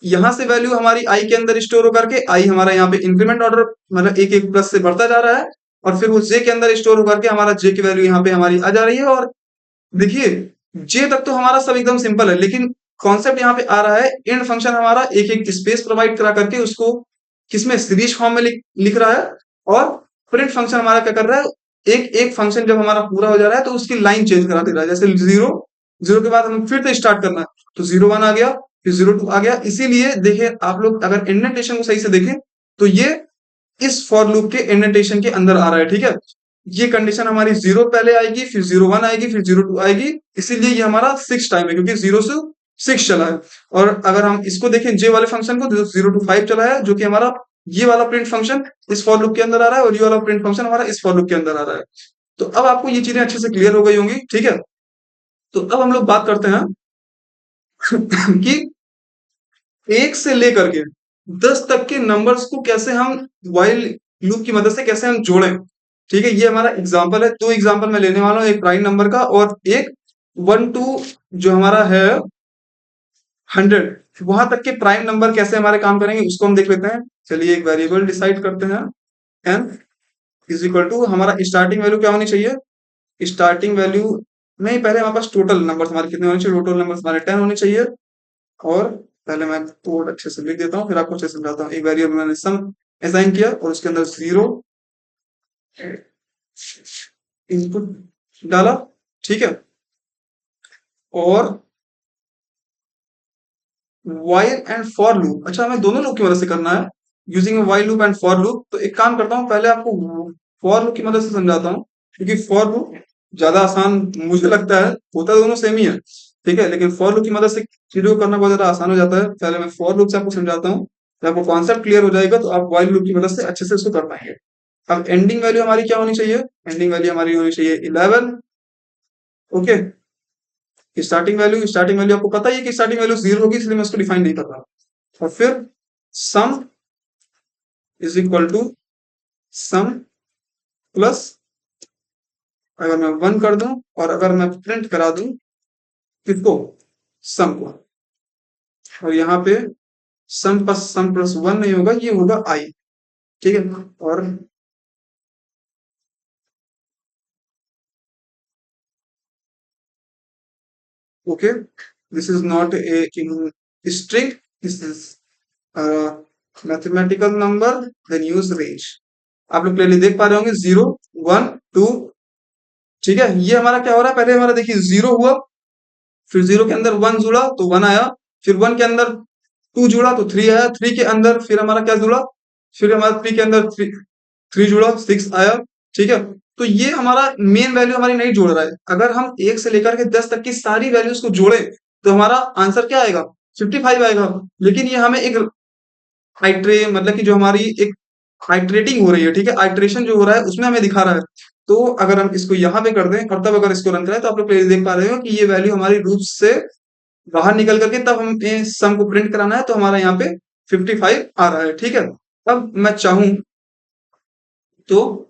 यहाँ से वैल्यू हमारी आई के अंदर स्टोर होकर के, आई हमारा यहाँ पे इंक्रीमेंट ऑर्डर मतलब एक एक प्लस से बढ़ता जा रहा है, और फिर वो जे के अंदर स्टोर होकर के हमारा जे की वैल्यू यहाँ पे हमारी आ जा रही है। और देखिए जे तक तो हमारा सब एकदम सिंपल है, लेकिन कॉन्सेप्ट यहाँ पे आ रहा है, इंड फंक्शन हमारा एक एक स्पेस प्रोवाइड करा करके उसको किसमें सीरीज फॉर्म में लिख रहा है। और प्रिंट फंक्शन हमारा क्या कर रहा है, एक एक फंक्शन जब हमारा पूरा हो जा रहा है तो उसकी लाइन चेंज करा दे रहा है। जैसे 0 के बाद हमें फिर से स्टार्ट करना है, तो 0 1 आ गया, फिर 0 2 आ गया। इसीलिए देखिए आप लोग अगर इंडेंटेशन को सही से देखें, तो ये इस फॉर लूप के इंडेंटेशन के अंदर आ रहा है। ठीक है, ये कंडीशन हमारी 0 पहले आएगी, फिर 0 1 आएगी, फिर 0 2 आएगी। इसीलिए ये हमारा 6 टाइम है, क्योंकि 0 से 6 चला है। और अगर हम इसको देखें जे वाले फंक्शन को, 0 to 5 चला है, जो कि हमारा ये वाला प्रिंट फंक्शन इस फॉर लूप के अंदर आ रहा है, और ये वाला प्रिंट फंक्शन हमारा इस फॉर लूप के अंदर आ रहा है। तो अब आपको ये चीजें अच्छे से क्लियर हो गई होंगी। ठीक है, तो अब हम लोग बात करते हैं कि 1 से लेकर के 10 तक के नंबर्स को कैसे हम व्हाइल लूप की मदद से कैसे हम जोड़ें। ठीक है, ये हमारा एग्जांपल है, दो एग्जांपल मैं लेने वाला हूँ, एक प्राइम नंबर का और एक 1 to जो हमारा है 100, वहां तक के प्राइम नंबर कैसे हमारे काम करेंगे उसको हम देख लेते हैं। चलिए एक वेरिएबल डिसाइड करते हैं, एन इज इक्वल टू हमारा स्टार्टिंग वैल्यू क्या होनी चाहिए, स्टार्टिंग वैल्यू नहीं, पहले हमारे पास टोटल नंबर हमारे कितने होने चाहिए, टोटल नंबर हमारे 10 होने चाहिए। और पहले मैं कोड अच्छे से लिख देता हूँ, फिर आपको अच्छे से समझाता हूँ। एक वेरिएबल मैंने सम असाइन किया और उसके अंदर 0 इनपुट डाला। ठीक है, और while एंड फॉर लूप, अच्छा हमें दोनों लूप की मदद से करना है, using while loop and for loop. तो एक काम करता हूँ, पहले आपको फॉर लूप की मदद से समझाता हूँ, क्योंकि फॉर लूप ज्यादा आसान मुझे लगता है, होता है दोनों सेम ही है। ठीक है, लेकिन फॉर लूप की मदद से चीजों को करना बहुत ज्यादा आसान हो जाता है। पहले मैं फॉर लूप से आपको समझाता हूँ, जब आपको कॉन्सेप्ट क्लियर हो जाएगा तो आप while लूप की मदद से अच्छे से उसको कर पाएंगे। अब एंडिंग वैल्यू हमारी क्या होनी चाहिए, एंडिंग वैल्यू हमारी होनी चाहिए 11। ओके, स्टार्टिंग वैल्यू आपको पता ही है कि स्टार्टिंग वैल्यू 0 होगी, इसलिए मैं उसको डिफाइन नहीं कर रहा। और फिर sum is equal to sum plus अगर मैं 1 कर दूं और अगर मैं प्रिंट करा दूं किसको, सम को, और यहाँ पे सम प्लस 1 नहीं होगा, ये होगा आई, ठीक है। और okay, this is not a in string, this is a mathematical number, then use range। आप लोग क्लियरली देख पा रहे होंगे 0 1 2, ठीक है। ये हमारा क्या हो रहा है, पहले हमारा देखिए 0 हुआ, फिर 0 के अंदर 1 जुड़ा तो 1 आया, फिर 1 के अंदर 2 जुड़ा तो 3 आया, 3 के अंदर फिर हमारा क्या जुड़ा, फिर हमारा 3 के अंदर 3 जुड़ा 6 आया, ठीक है। तो ये हमारा मेन वैल्यू हमारी नहीं जोड़ रहा है। अगर हम 1 से लेकर के 10 तक की सारी वैल्यूज को जोड़े तो हमारा आंसर क्या आएगा, 55 आएगा। लेकिन ये हमें एक आइट्रे मतलब कि जो हमारी एक आइट्रेटिंग हो रही है, ठीक है, आइट्रेशन जो हो रहा है उसमें हमें दिखा रहा है। तो अगर हम इसको यहाँ पे कर दें और तब अगर इसको रन करें तो आप लोग क्लियरली देख पा रहे हो कि ये वैल्यू हमारी लूप से बाहर निकल करके तब हमें सम को प्रिंट कराना है, तो हमारा यहाँ पे 55 आ रहा है, ठीक है। अब मैं चाहूं तो,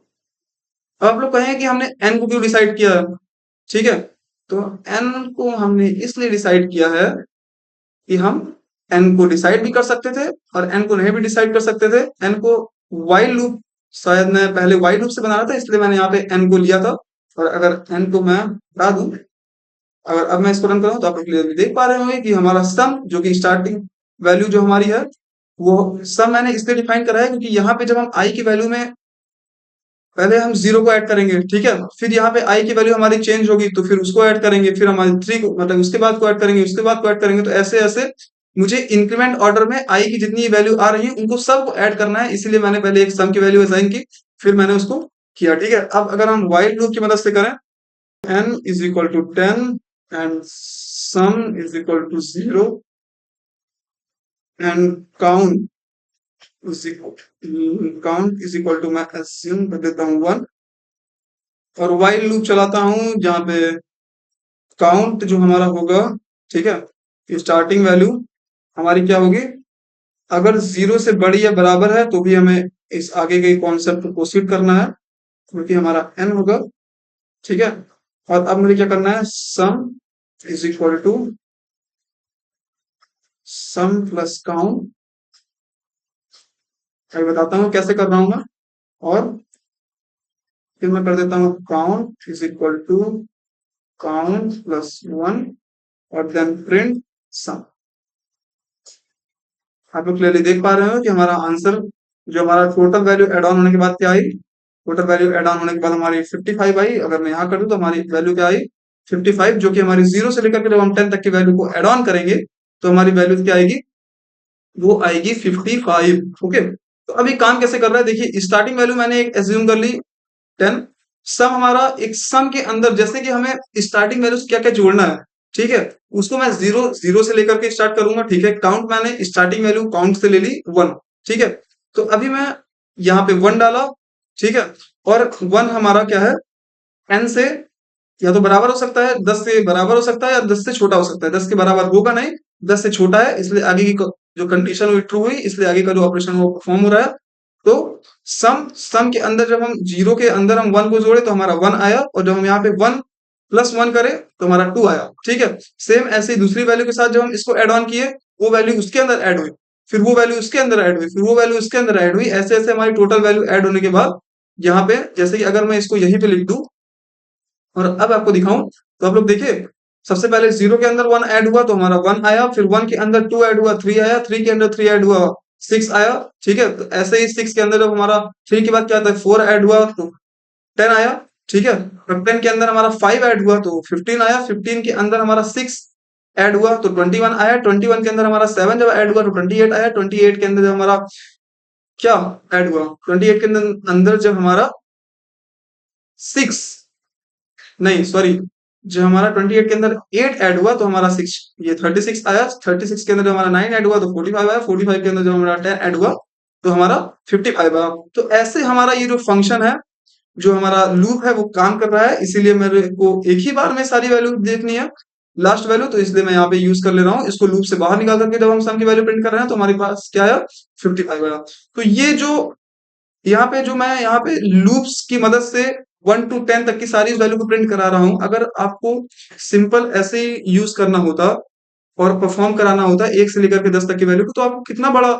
अब आप लोग कहें कि हमने एन को क्यों डिसाइड किया है, ठीक है। तो एन को हमने इसलिए डिसाइड किया है कि हम एन को डिसाइड भी कर सकते थे और एन को नहीं भी डिसाइड कर सकते थे। एन को वाइल लूप, शायद मैं पहले वाइल लूप से बना रहा था इसलिए मैंने यहाँ पे एन को लिया था। और अगर एन को मैं हटा दूं, अगर अब मैं इसको रन करूं तो आप लोग क्लियरली देख पा रहे होंगे कि हमारा सम जो कि स्टार्टिंग वैल्यू जो हमारी है, वो सम मैंने इसलिए डिफाइन करा है क्योंकि यहाँ पे जब हम आई की वैल्यू में पहले हम 0 को ऐड करेंगे, ठीक है, फिर यहाँ पे आई की वैल्यू हमारी चेंज होगी तो फिर उसको ऐड करेंगे, फिर हमारी 3 को मतलब उसके बाद को ऐड करेंगे, उसके बाद को ऐड करेंगे, तो ऐसे ऐसे मुझे इंक्रीमेंट ऑर्डर में आई की जितनी वैल्यू आ रही है उनको सबको ऐड करना है। इसीलिए मैंने पहले एक सम की वैल्यू असाइन की, फिर मैंने उसको किया, ठीक है। अब अगर हम व्हाइल लूप की मदद से करें, n is equal to 10 and sum is equal to 0 and count is equal to मैं एज्यूम कर देता हूँ 1, और वाइल लूप चलाता हूं जहां पे काउंट जो हमारा होगा, ठीक है, स्टार्टिंग वैल्यू हमारी क्या होगी, अगर 0 से बड़ी या बराबर है तो भी हमें इस आगे के कॉन्सेप्ट को प्रोसीड करना है क्योंकि हमारा n होगा, ठीक है। और अब मुझे क्या करना है, sum is equal to sum plus count, मैं बताता हूँ कैसे कर रहा हूं मैं। और फिर मैं कर देता हूँ count is equal to count plus 1 और देन प्रिंट सम। आप लोग क्लियरली देख पा रहे हो कि हमारा आंसर जो हमारा टोटल वैल्यू एड ऑन होने के बाद क्या आई, टोटल वैल्यू एड ऑन होने के बाद हमारी 55 आई। अगर मैं यहाँ कर दूं तो हमारी वैल्यू क्या आई, 55, जो कि हमारी 0 से लेकर के जब हम 10 तक की वैल्यू को एड ऑन करेंगे तो हमारी वैल्यू क्या आएगी, वो आएगी 55। ओके, तो अभी काम कैसे कर रहा है देखिए, स्टार्टिंग वैल्यू मैंने एक एज्यूम कर ली 10, सम हमारा एक सम के अंदर जैसे कि हमें स्टार्टिंग वैल्यू क्या क्या जोड़ना है, ठीक है, उसको मैं 0 से लेकर के स्टार्ट करूंगा, ठीक है। काउंट मैंने स्टार्टिंग वैल्यू काउंट से ले ली 1, ठीक है। तो अभी मैं यहाँ पे 1 डाला, ठीक है, और 1 हमारा क्या है, n से या तो बराबर हो सकता है, 10 से बराबर हो सकता है या 10 से छोटा हो सकता है। 10 के बराबर होगा नहीं, 10 से छोटा है, इसलिए आगे की जो कंडीशन हुई ट्रू हुई, इसलिए आगे का जो ऑपरेशन वो परफॉर्म हो रहा है। तो सम के अंदर जब हम 0 के अंदर हम 1 को जोड़े तो हमारा 1 आया, और जब हम यहाँ पे 1 प्लस 1 करें तो हमारा 2 आया, ठीक है। सेम ऐसे ही दूसरी वैल्यू के साथ जब हम इसको एड ऑन किए, वो वैल्यू उसके अंदर ऐड हुई, फिर वो वैल्यू उसके अंदर ऐड हुई, फिर वो वैल्यू उसके अंदर ऐड हुई, ऐसे ऐसे हमारी टोटल वैल्यू ऐड होने के बाद यहाँ पे जैसे कि अगर मैं इसको यहीं पे लिख दूं और अब आपको दिखाऊं तो आप लोग देखिए, सबसे पहले 0 के अंदर 1 ऐड हुआ तो हमारा 1 आया, फिर 1 के अंदर 2 ऐड हुआ 3 आया, 3 के अंदर 3 ऐड हुआ 6 आया, ठीक है। तो ऐसे ही 6 के अंदर जब हमारा 3 के बाद क्या आता है 4 ऐड हुआ तो 10 आया, ठीक है। और 10 के अंदर हमारा 5 ऐड हुआ तो 15 आया, 15 के अंदर हमारा 6 ऐड हुआ तो 21 आया, 21 के अंदर हमारा 7 जब ऐड हुआ तो 28 आया, 28 के अंदर जब हमारा क्या ऐड हुआ, 28 के अंदर जब हमारा 6 नहीं सॉरी, जो हमारा 28 के अंदर 8 ऐड हुआ तो हमारा 6 ये 36 आया, 36 के अंदर जब हमारा 9 ऐड हुआ तो 45 आया, 45 के अंदर जब हमारा 10 ऐड हुआ तो हमारा 55 आया। तो ऐसे हमारा ये जो फंक्शन है, जो हमारा लूप है वो काम कर रहा है, इसीलिए मेरे को एक ही बार में सारी वैल्यू देखनी है, लास्ट वैल्यू, तो इसलिए मैं यहाँ पे यूज कर ले रहा हूँ इसको। लूप से बाहर निकाल करके जब हम सम की वैल्यू प्रिंट कर रहे हैं तो हमारे पास क्या आया 55 आया। तो ये जो यहाँ पे जो मैं यहाँ पे लूप्स की मदद से 1 to 10 तक की सारी वैल्यू को प्रिंट करा रहा हूँ। अगर आपको सिंपल ऐसे ही यूज करना होता और परफॉर्म कराना होता 1 से लेकर के 10 तक की वैल्यू को, तो आपको कितना बड़ा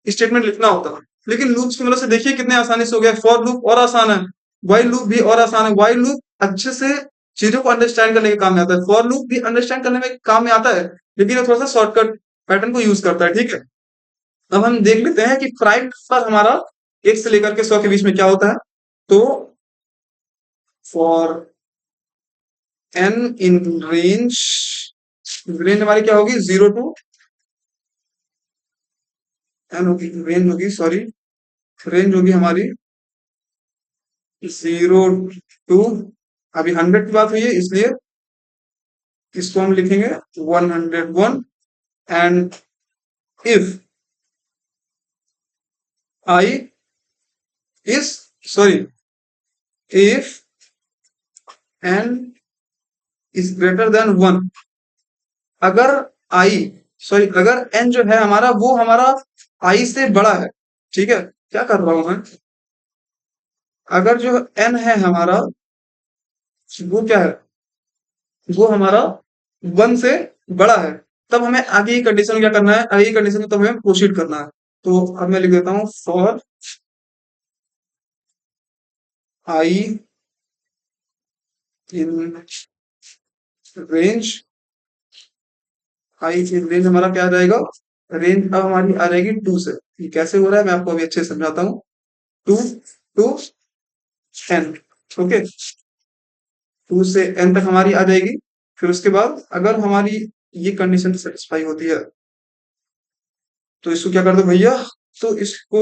स्टेटमेंट लिखना होता। लेकिन लूप्स की मदद से देखिए कितने आसानी से हो गया। फॉर लूप और आसान है, व्हाइल लूप भी और आसान है। व्हाइल लूप अच्छे से चीजों को अंडरस्टैंड करने के काम में आता है, फॉर लूप भी अंडरस्टैंड करने में काम में आता है, लेकिन ये थोड़ा सा शॉर्टकट पैटर्न को यूज करता है। ठीक है, अब हम देख लेते हैं कि प्राइम नंबर हमारा 1 से लेकर के 100 के बीच में क्या होता है। तो for N in range, range हमारी क्या होगी 0 to एन होगी, रेंज होगी, सॉरी, रेंज होगी हमारी 0 to, अभी 100 की बात हुई है इसलिए इसको हम लिखेंगे 101। And if I is, sorry, if N is greater than 1, अगर आई, सॉरी, अगर एन जो है हमारा वो हमारा आई से बड़ा है। ठीक है, क्या कर रहा हूं मैं, अगर जो एन है हमारा वो क्या है, वो हमारा 1 से बड़ा है, तब हमें आगे की कंडीशन क्या करना है, आगे की कंडीशन में तब हमें प्रोसीड करना है। तो अब मैं लिख देता हूं for I in range, I in range हमारा क्या आ जाएगा, रेंज अब हमारी आ जाएगी 2 से। ये कैसे हो रहा है मैं आपको अभी अच्छे से समझाता हूँ। 2 टू एन, ओके, 2 से एन तक हमारी आ जाएगी। फिर उसके बाद अगर हमारी ये कंडीशन सेटिस्फाई होती है तो इसको क्या कर दो भैया, तो इसको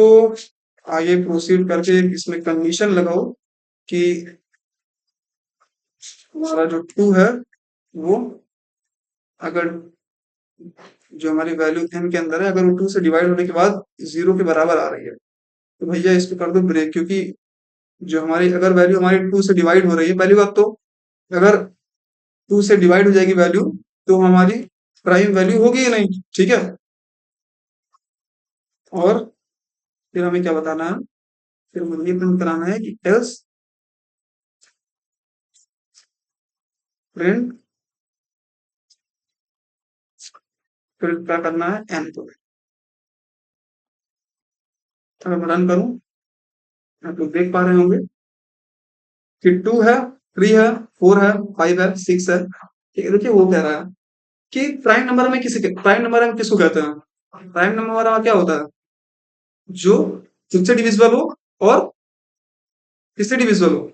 आगे प्रोसीड करके इसमें कंडीशन लगाओ कि हमारा जो 2 है वो, अगर जो हमारी वैल्यू एन के अंदर है अगर वो 2 से डिवाइड होने के बाद 0 के बराबर आ रही है, तो भैया इसको कर दो ब्रेक। क्योंकि जो हमारी अगर वैल्यू हमारी 2 से डिवाइड हो रही है, पहली बात तो अगर 2 से डिवाइड हो जाएगी वैल्यू तो हमारी प्राइम वैल्यू होगी ही नहीं। ठीक है, और फिर हमें क्या बताना है, फिर मुझे ये प्रिंट कराना है कि एल्स प्रिंट, फिर क्या करना है एन को। अगर मैं रन करूं, आप लोग देख पा रहे होंगे कि 2 है, 3 है, 4 है, 5 है, 6 है। ठीक है, देखिए वो कह रहा है कि प्राइम नंबर में किसी, प्राइम नंबर हम किसको कहते हैं, प्राइम नंबर हमारा क्या होता है, जो खुद से डिविजिबल हो और किससे डिविजिबल हो,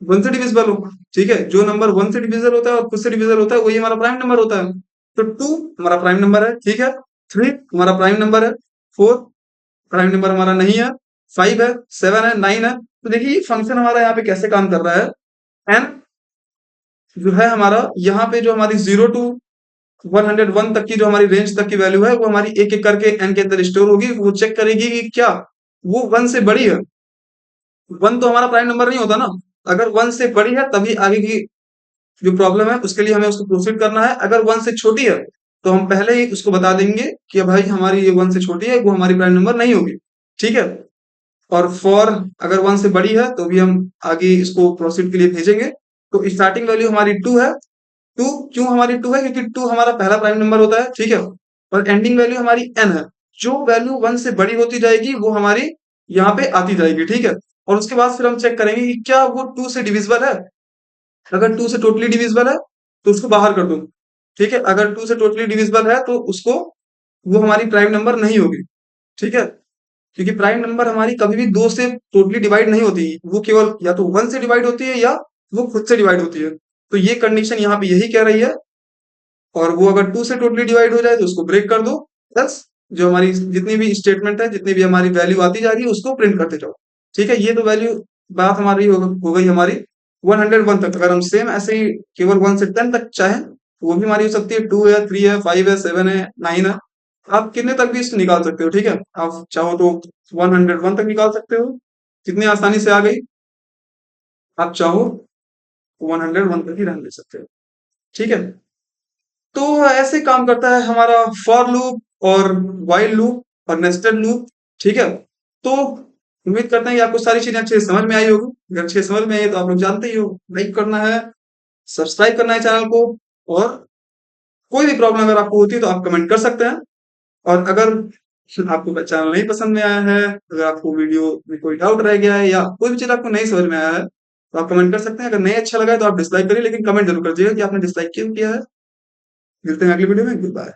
1 से डिविजिबल हो। ठीक है, जो नंबर 1 से डिविजिबल होता है और खुद से डिविजिबल होता है वही हमारा प्राइम नंबर होता है। तो 2 हमारा प्राइम नंबर है। ठीक है, 3 हमारा प्राइम नंबर है, 4 प्राइम नंबर हमारा नहीं है, 5 है, 7 है, 9 है। तो देखिए ये फंक्शन हमारा यहाँ पे कैसे काम कर रहा है। एन जो है हमारा यहाँ पे जो हमारी 0 to 101 तक की जो हमारी रेंज तक की वैल्यू है वो हमारी एक एक करके एन के अंदर स्टोर होगी। वो चेक करेगी कि क्या वो 1 से बड़ी है। 1 तो हमारा प्राइम नंबर नहीं होता ना, अगर 1 से बड़ी है तभी आगे की जो प्रॉब्लम है उसके लिए हमें उसको प्रोसीड करना है। अगर 1 से छोटी है तो हम पहले ही उसको बता देंगे कि भाई हमारी ये 1 से छोटी है, वो हमारी प्राइम नंबर नहीं होगी। ठीक है, और फॉर अगर 1 से बड़ी है तो भी हम आगे इसको प्रोसीड के लिए भेजेंगे। तो स्टार्टिंग वैल्यू हमारी 2 है। 2 क्यों हमारी 2 है, क्योंकि 2 हमारा पहला प्राइम नंबर होता है। ठीक है, और एंडिंग वैल्यू हमारी n है। जो वैल्यू 1 से बड़ी होती जाएगी वो हमारी यहाँ पे आती जाएगी। ठीक है, और उसके बाद फिर हम चेक करेंगे कि क्या वो 2 से डिविजिबल है। अगर 2 से टोटली डिविजिबल है तो उसको बाहर कर दो। ठीक है, अगर 2 से टोटली डिविजिबल है तो उसको, वो हमारी प्राइम नंबर नहीं होगी। ठीक है, क्योंकि प्राइम नंबर हमारी कभी भी 2 से टोटली डिवाइड नहीं होती, वो केवल या तो 1 से डिवाइड होती है या वो खुद से डिवाइड होती है। तो ये कंडीशन यहाँ पे यही कह रही है। और वो अगर 2 से टोटली डिवाइड हो जाए तो उसको ब्रेक कर दो, प्लस जो हमारी जितनी भी स्टेटमेंट है, जितनी भी हमारी वैल्यू आती जा रही है उसको प्रिंट करते जाओ। ठीक है, ये तो वैल्यू बात हमारी हो गई हमारी 101 तक। अगर हम सेम ऐसे ही केवल 1 से 10 तक चाहें तो वो भी हमारी हो सकती है, 2 है, 3 है, 5 है, 7 है, 9 है। आप कितने तक भी इसको निकाल सकते हो। ठीक है, आप चाहो तो 101 तक निकाल सकते हो, कितनी आसानी से आ गई। आप चाहो 101 तक ही रहने दे सकते हो। ठीक है, तो ऐसे काम करता है हमारा फॉर लूप और व्हाइल लूप और नेस्टेड लूप। ठीक है, तो उम्मीद करते हैं कि आपको सारी चीज़ें अच्छे से समझ में आई होगी। अगर अच्छे से समझ में आई है तो आप लोग जानते ही हो, लाइक करना है, सब्सक्राइब करना है चैनल को, और कोई भी प्रॉब्लम अगर आपको होती है तो आप कमेंट कर सकते हैं। और अगर आपको चैनल नहीं पसंद में आया है, अगर आपको वीडियो में कोई डाउट रह गया है या कोई भी चीज़ आपको नहीं समझ में आया है, तो आप कमेंट कर सकते हैं। अगर नहीं अच्छा लगा है तो आप डिसलाइक करिए, लेकिन कमेंट ज़रूर कर दीजिएगा कि आपने डिसलाइक क्यों किया है। मिलते हैं अगली वीडियो में, गुड बाय।